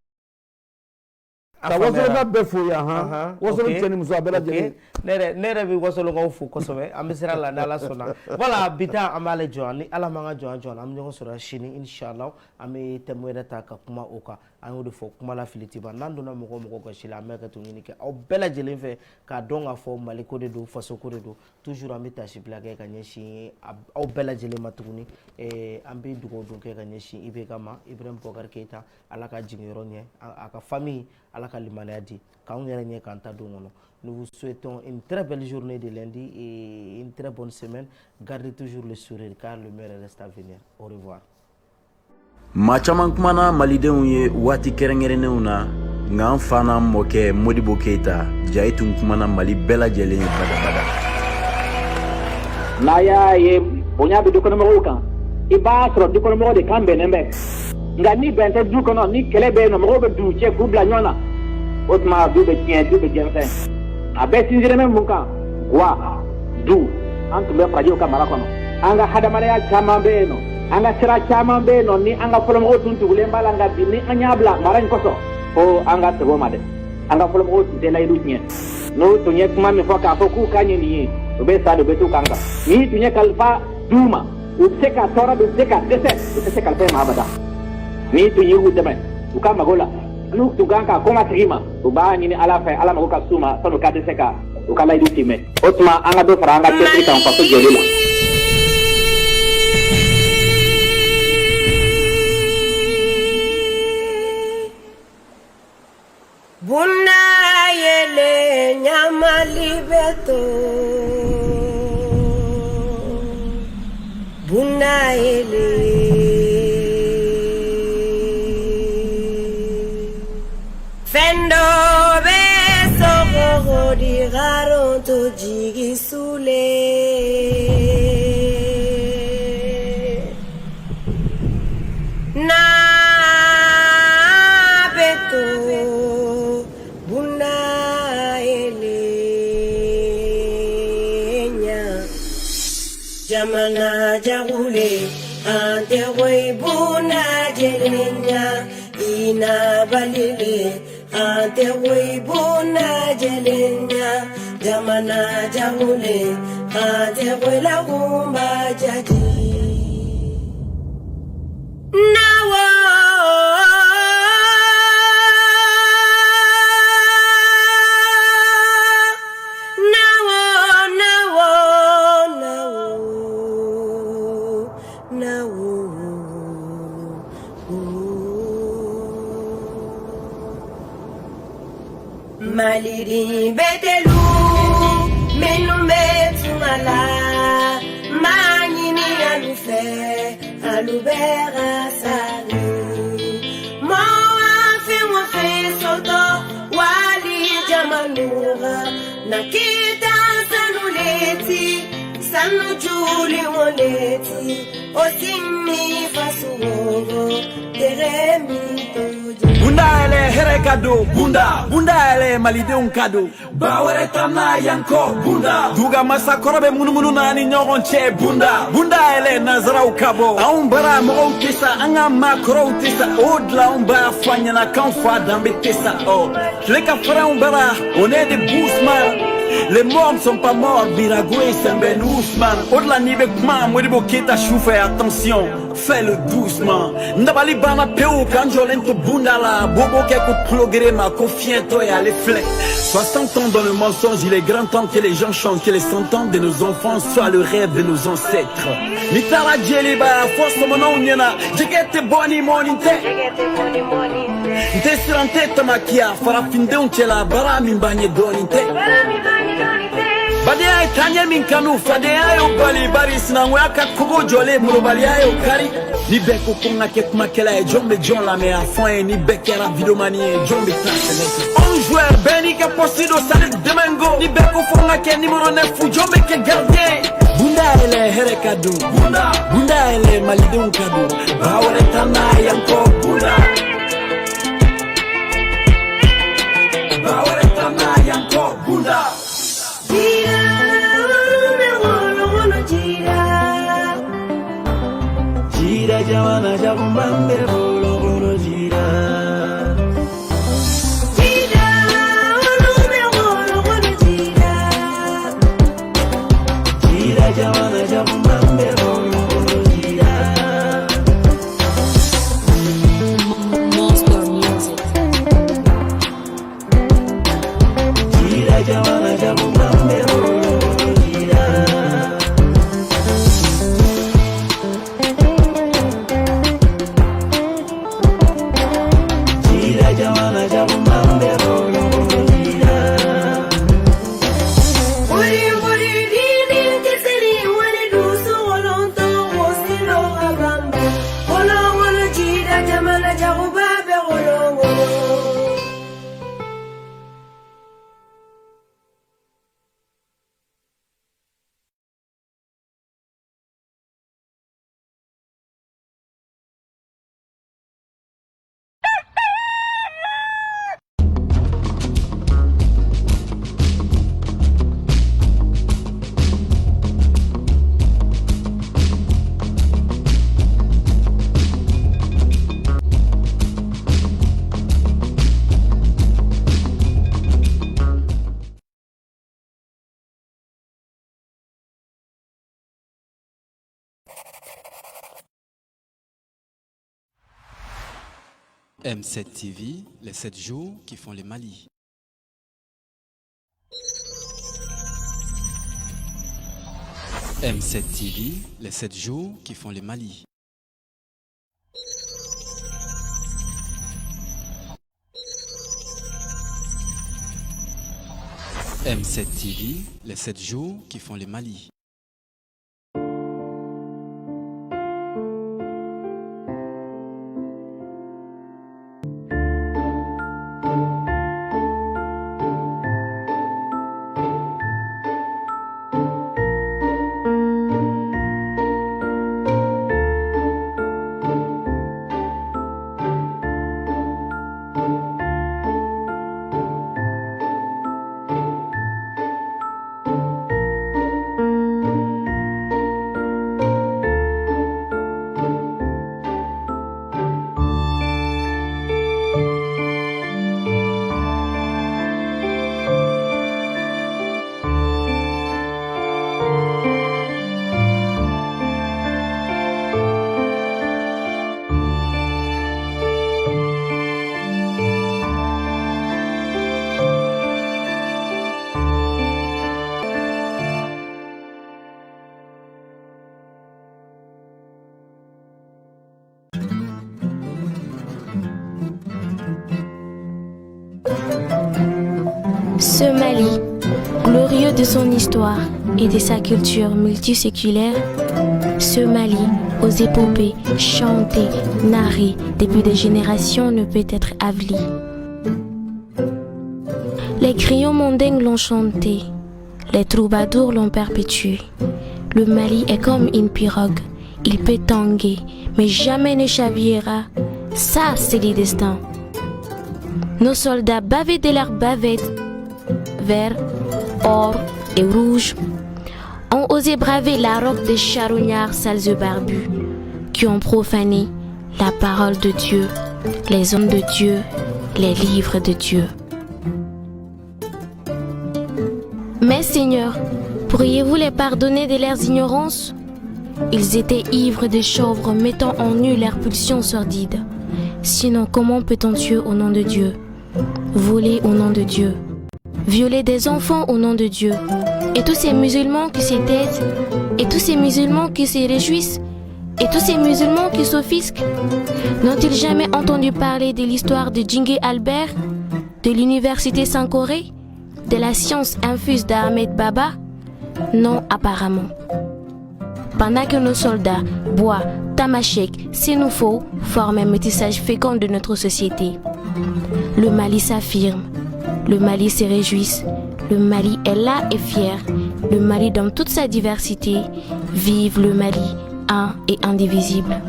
ka Wasolonka bɛɛ fo yan Wasolon cɛ ni muso a bɛɛ lajɛlen ne yɛrɛ bɛ Wasolonkaw fo kosɛbɛ an bɛ sira la ni ala sɔnna voilà bi ta an b'ale jɔ ni ala m'an ka jɔ an bɛ ɲɔgɔn sɔrɔ sini inshallah an bɛ thème wɛrɛ ta ka kuma o kan an y'o de fɔ kuma la fili tɛ ban n'an donna mɔgɔ ka si la an bɛ ka to ɲini kɛ aw bɛɛ lajɛlen fɛ k'a dɔn k'a fɔ Mali ko de don faso ko de don toujours an bɛ tasi bila kɛ ka ɲɛsin aw bɛɛ lajɛlen ma tuguni an bɛ dugawu dun kɛ ka ɲɛsin IBK ma Ibrahim Boubacar Keita ala ka jiginyɔrɔ ɲɛ a ka famille ala ka limanaya di k'anw yɛrɛ ɲɛ k'an ta don kɔnɔ nous vous souhaitons une très belle journée de lundi et une très bonne semaine gardez toujours le sourire car le meilleur reste à venir au revoir. maa caman kumana malidenw ye waati kɛrɛnkɛrɛnnenw na nka an fana mɔkɛ Modibo Keita jayi tun kumana Mali bɛɛ lajɛlen ye badabada. n'a y'a ye bonya bɛ dukɔnɔmɔgɔw kan i b'a sɔrɔ dukɔnɔmɔgɔ de kan bɛnnen bɛ nka ni bɛn tɛ du kɔnɔ ni kɛlɛ bɛ yen nɔ mɔgɔw bɛ du cɛ k'u bila ɲɔgɔn na o tuma du bɛ tiɲɛ du bɛ jɛnsɛn a bɛɛ sinsinnen bɛ mun kan wa du an tun bɛ farajiw ka mara kɔnɔ an ka hadamadenya caman bɛ yen nɔ an ka sira caman bɛ yen nɔ ni an ka fɔlɔmɔgɔw tun tugulen b'a la nka bi ni an y'a bila mara in kɔsɔn ko an ka segin o ma dɛ an ka fɔlɔmɔgɔw tun tɛ layidu tiɲɛ n'o tun ye kuma min fɔ k'a fɔ k'u ka ɲɛ nin ye u bɛ sa de u bɛ t'u kan kan n'i tun ye kalifa d'u ma u bɛ se ka tɔɔrɔ u bɛ se ka dɛsɛ u tɛ se kalifa in ma abada n'i tun ye u dɛmɛ u ka mago la nous tu ganka ko matrima to ba ni ala fa ala mo ka suma sanu ka deseka o kala idu time otma anga do faranga tetri kan fa ko jeli la Buna yele nyamali beto Buna yele Fendo beso gogo di garon to jigi sule Na beto Buna elenya Jamana jagule ante way buna jelenya ina balile ante way buna jelenya Jamana jagule ante way la gumba jadi Nawo Maliri betelu menu metumala manini alufe alubera sani mo afi soto wali jamanura nakita sanuleti sanu juli woleti osimi fasuogo teremi toje Bunda ele here kado Bunda ele malide un kado Bawere tamna yanko Bunda Duga masa korobe munu nani nyogon che Bunda ele nazara ukabo Aumbara mo kisa anga makro tisa Odla umbara fanya na kanfa dambe tisa Oh Leka fara umbara on est des bousman Les morts ne sont pas morts, Biragoué, Semben Ousmane. Au-delà nibe kma, Modibo Kita Choufé, attention, fais-le doucement. Ndabali Bana Peu, Kanjolento Bundala, Bobo Keko progrès, ma confiento et à les flecs. 60 ans dans le mensonge, il est grand temps que les gens chantent, que les 100 ans de nos enfants soient le rêve de nos ancêtres. Mitara Djeliba, force mon nom, Nyena, Jekete Boni Moninte. Desirante Tamakia, Farafinde Unchela, Barami Banye Doninte. Badea itanye minkanu fadea yo bali baris na waka kubo jole murobalia yo kari ni beko konga ke kumakela e jombe jon la me afon e ni bekera videomani e jombe translate on joueur beni ka posido sale demengo ni beko fonga ke numero 9 jombe ke gardien Bunda ele here kadu Bunda ele malide un kadu bawre tana yanko Bunda bawre tana yanko Bunda Gira jawana jabumbambe bolo bolo gira Gira volume bolo bolo gira Gira jawana jabumbambe bolo bolo gira Monster music Gira jawana jabumbambe bolo M7 TV, les 7 jours qui font le Mali. M7 TV, les 7 jours qui font le Mali. M7 TV, les 7 jours qui font le Mali. Ce Mali, glorieux de son histoire et de sa culture multiséculaire, ce Mali, aux épopées chantées, narrées depuis des générations, ne peut être avali. Les griots mondains l'ont chanté, les troubadours l'ont perpétué. Le Mali est comme une pirogue, il peut tanguer, mais jamais ne chavirera. Ça, c'est le destin. Nos soldats bavés de leurs bavettes, vert, or et rouge, ont osé braver la robe des charognards sales et barbus qui ont profané la parole de Dieu, les hommes de Dieu, les livres de Dieu. Mais Seigneur, pourriez-vous les pardonner de leurs ignorances? Ils étaient ivres de chanvre mettant en nu leurs pulsions sordides. Sinon, comment peut-on tuer au nom de Dieu? Voler au nom de Dieu? Violer des enfants au nom de Dieu? Et tous ces musulmans qui se taisent, et tous ces musulmans qui se réjouissent, et tous ces musulmans qui s'offusquent, n'ont-ils jamais entendu parler de l'histoire de Djingé Albert, de l'université Sankoré, de la science infuse d'Ahmed Baba? Non, apparemment. Pendant que nos soldats, bois, tamashek, sénoufo forment un métissage fécond de notre société, le Mali s'affirme, le Mali se réjouit, le Mali est là et fier, le Mali dans toute sa diversité, vive le Mali, un et indivisible.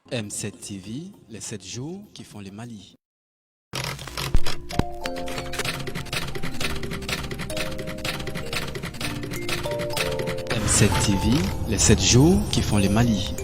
M7 TV, les 7 jours qui font le Mali. M7 TV, les 7 jours qui font le Mali.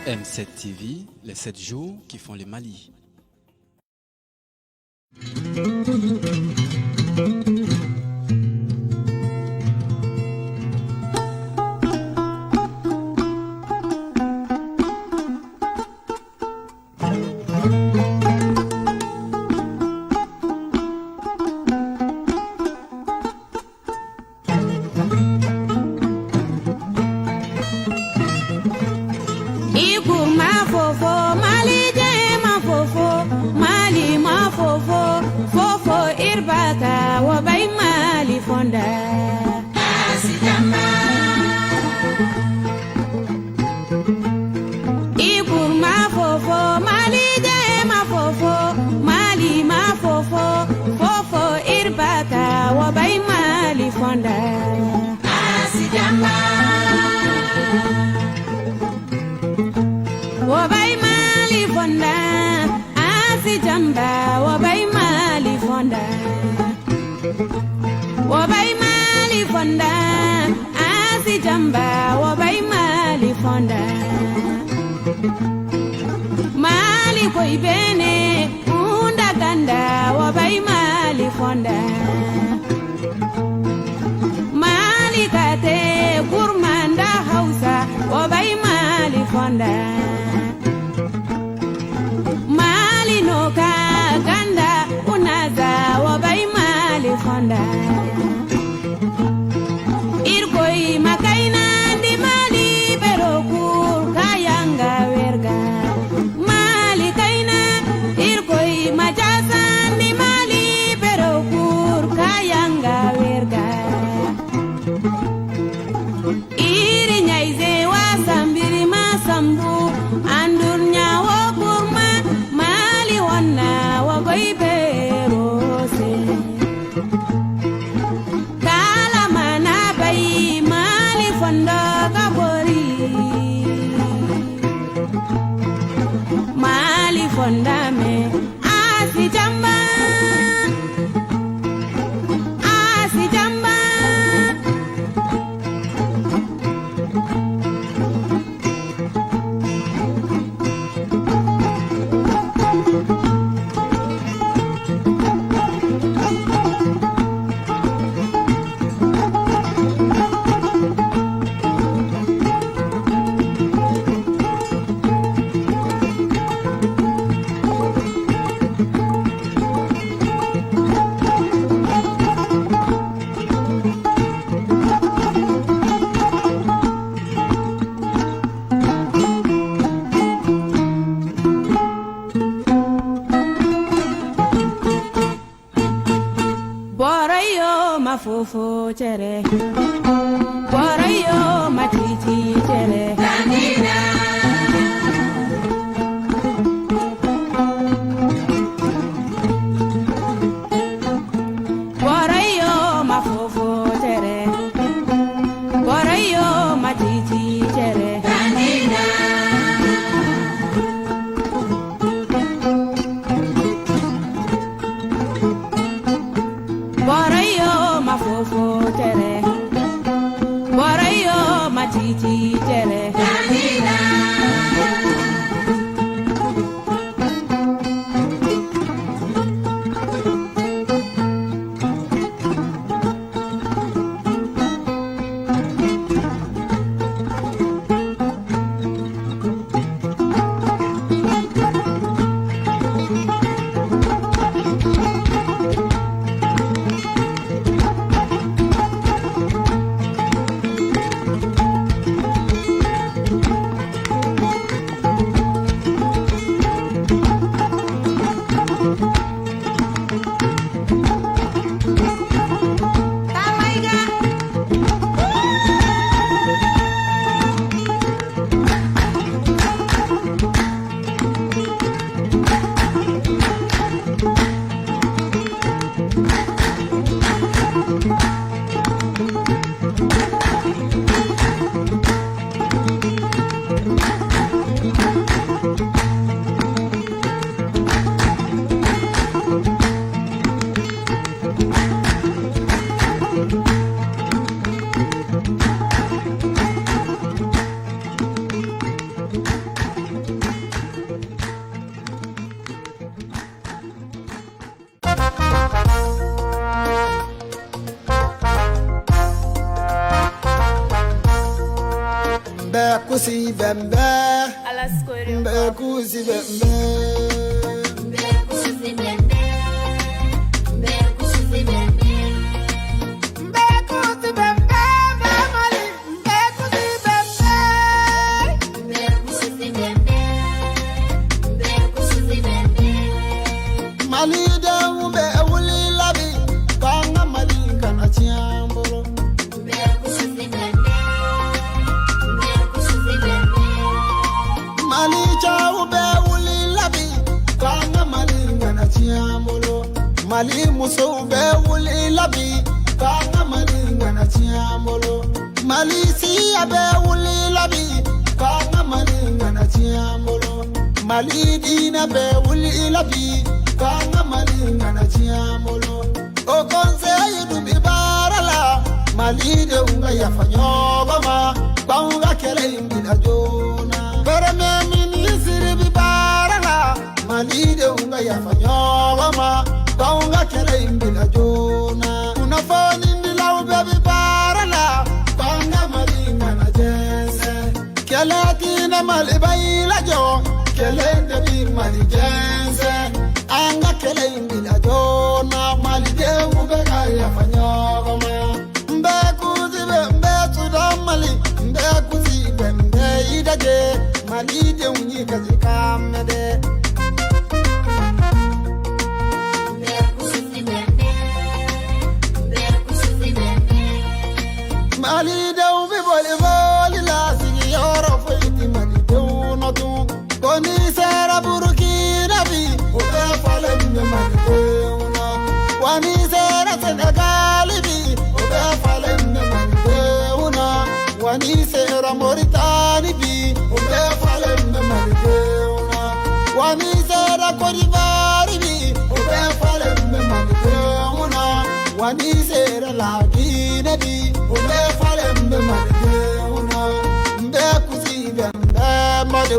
M7 TV, les 7 jours qui font le Mali. Ikur ma fofo, Mali je ma fofo, Mali ma fofo, fofo irbaka wabay Mali fonda. Asijama. Ikur ma fofo, Mali je ma fofo, Mali ma fofo, fofo irbaka wabay Mali fonda. Asijama. Wabay Mali fonda, asi jamba. Wabay Mali fonda, wabay Mali fonda, asi jamba. Wabay Mali fonda. Mali koi bene, unda ganda. Wabay Mali fonda. Mali kate kurmanda hausa. Wabay Mali fonda. Mali noka ganda unaza wabay Mali fonda. Irkoi makaina di Mali berokur kayanga verga. Mali kaina irkoi majasa di Mali berokur kayanga verga. Iri nyaize wasambiri masambu andurnya wokurma Mali wana wagoi berose. Kala mana bai Mali fonda kabori. Mali fonda me asi jamba. Asi jamba. Borayo ma fofo chere, borayo ma titi chere. Danina. Borayo ma fofo chere, borayo ma titi chere. Danina. Borayo ma fofo tere, borayo ma titi tere. Danina. Bekusi bembe, bekusi bembe, bekusi bembe, bekusi bembe, bekusi bembe. Mali muso be wuli labi Kanga mali ngana chiamolo Mali siya be wuli labi Kanga mali ngana chiamolo Mali dina be wuli labi Kanga mali ngana chiamolo O konse yudu bibarala Mali de unga yafanyoba ma Baunga kele imbila jona Bere me minisiri bibarala Mali de unga yafanyoba ma Baunga kele imbila jona Unafoni mbila ubebi barala Banga mali ngana jense Kele kina mali baila jo Kele ndebi mali jense Anga kele imbila jona Mali de ubega yafanyoba ma Mbe tuda mali Mbe kuzibe mbe idage Mali de unyi kazikamede Mali de ubi boli la sigi yoro fiti mali de unotu Koni sera burukina bi Ube fale mbe mali de una Wani sera Senegali bi Ube fale mbe mali de una Wani sera Mauritani bi Ube fale mbe mali de una Wani sera Côte d'Ivoire bi Ube fale mbe mali de una Wani sera la Guinée bi Ube fale mbe mali de una Mbe kuzibe mbe mali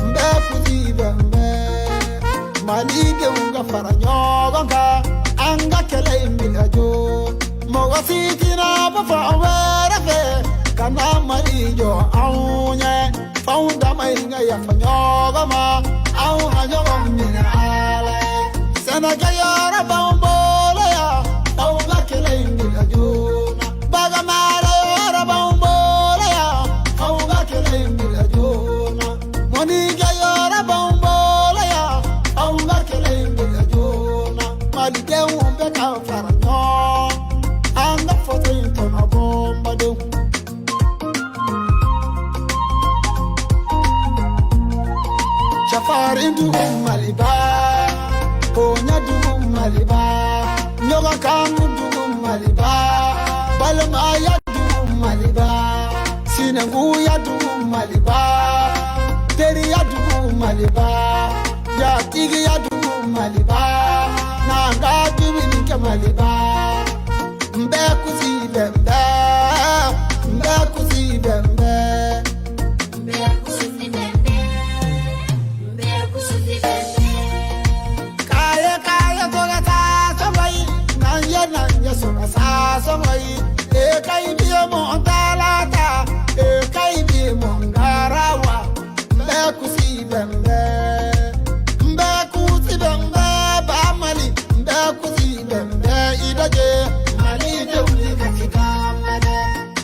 Mbe kuzibe mbe Mali de unga faranyoga Anga kele imbila jo Moga sitina bafa werefe Kana mali jo aunye Faunda mainga ya fanyoga ma Au hanyoga mina ale Senaka yara baumbole ya Faunga kele imbila jo Baga mara yara baumbole ya Faunga kele imbila jo Moniga yara baumbole ya Faunga kele imbila jo Mali de umbe ka faranyo Anga foto intona bomba de Chafari ndu maliba Ponya du maliba Nyoga kangu du maliba Balma ya du maliba Sinengu ya du maliba Teri ya du maliba Ya tigi ya du maliba Nanga dubini ke maliba Mbe kuzibe mbe Mbe kuzibe mbe Mbe kuzibe mbe Mbe kuzibe mbe Kaya toga sa somai Nanya soga sa somai Kai biye montalata Kai biye mongarawa Mbe kuzibe mbe Mbe kuzibe mbe Ba mali Mbe kuzibe mbe Idage Mali de uli kazikamede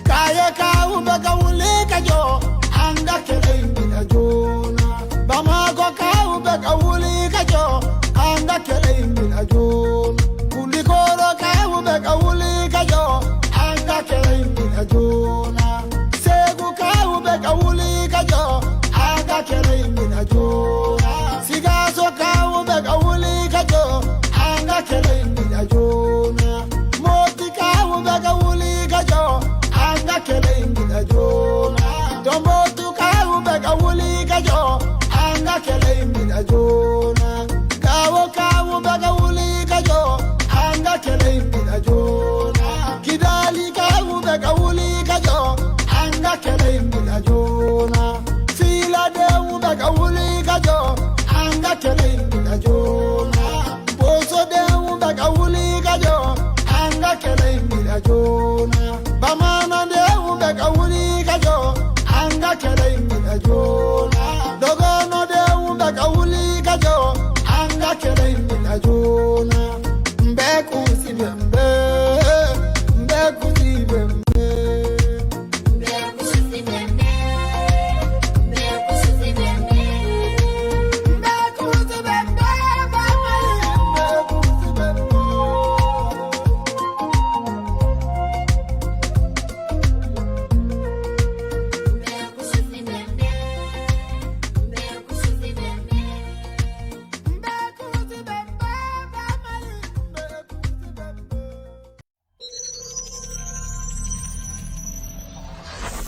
Kaya ka ubega uli kajo Anga kele imbila jona Bamago ka ubega uli kajo Anga kele imbila jona Kulikoro ka ubega uli kajo Anga kele imbila jona Segu ka ubega uli kajo Anga kele imbila jona Sigaso ka ubega uli kajo Anga kele imbila jona Moti ka ubega uli kajo Anga kele imbila jona Tombotu ka ubega uli kajo Anga kele imbila jona Gawo ka ubega uli kajo Anga kele imbila jona Kidali ka ubega uli kajo Anga kele imbila jona Fila de ubega uli kajo Anga kele imbila jona Boso de ubega uli kajo Anga kele imbila jona Bamana de ubega uli kajo Anga kele imbila jona Dogono de ubega uli kajo Anga kele imbila jona Mbe kuzibe mbe Mbe kuzibe mbe Mbe kuzibe mbe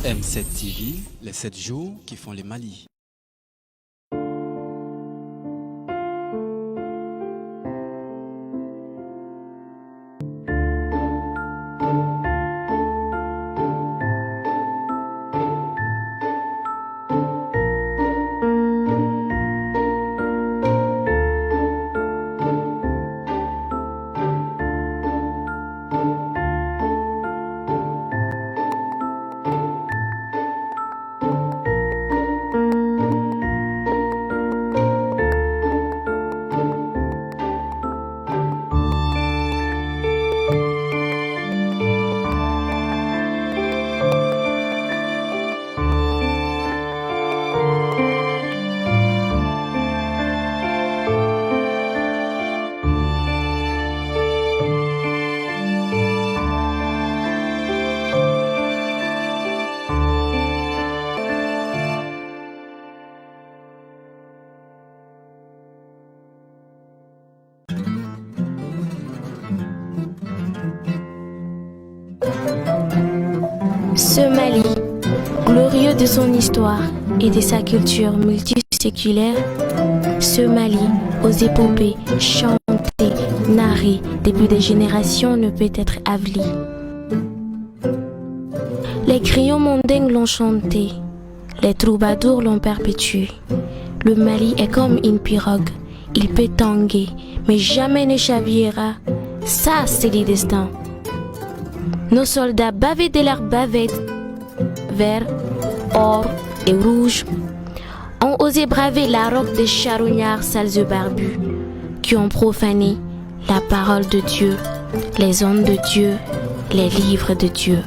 M7 TV, les 7 jours qui font le Mali. Ce Mali, glorieux de son histoire et de sa culture multiséculaire, ce Mali, aux épopées chantées, narrées depuis des générations, ne peut être avali. Les griots mondains l'ont chanté, les troubadours l'ont perpétué. Le Mali est comme une pirogue, il peut tanguer, mais jamais ne chavirera. Ça, c'est le destin. Nos soldats bavés de leurs bavettes, vert, or et rouge, ont osé braver la roque des charognards sales et barbus, qui ont profané la parole de Dieu, les hommes de Dieu, les livres de Dieu.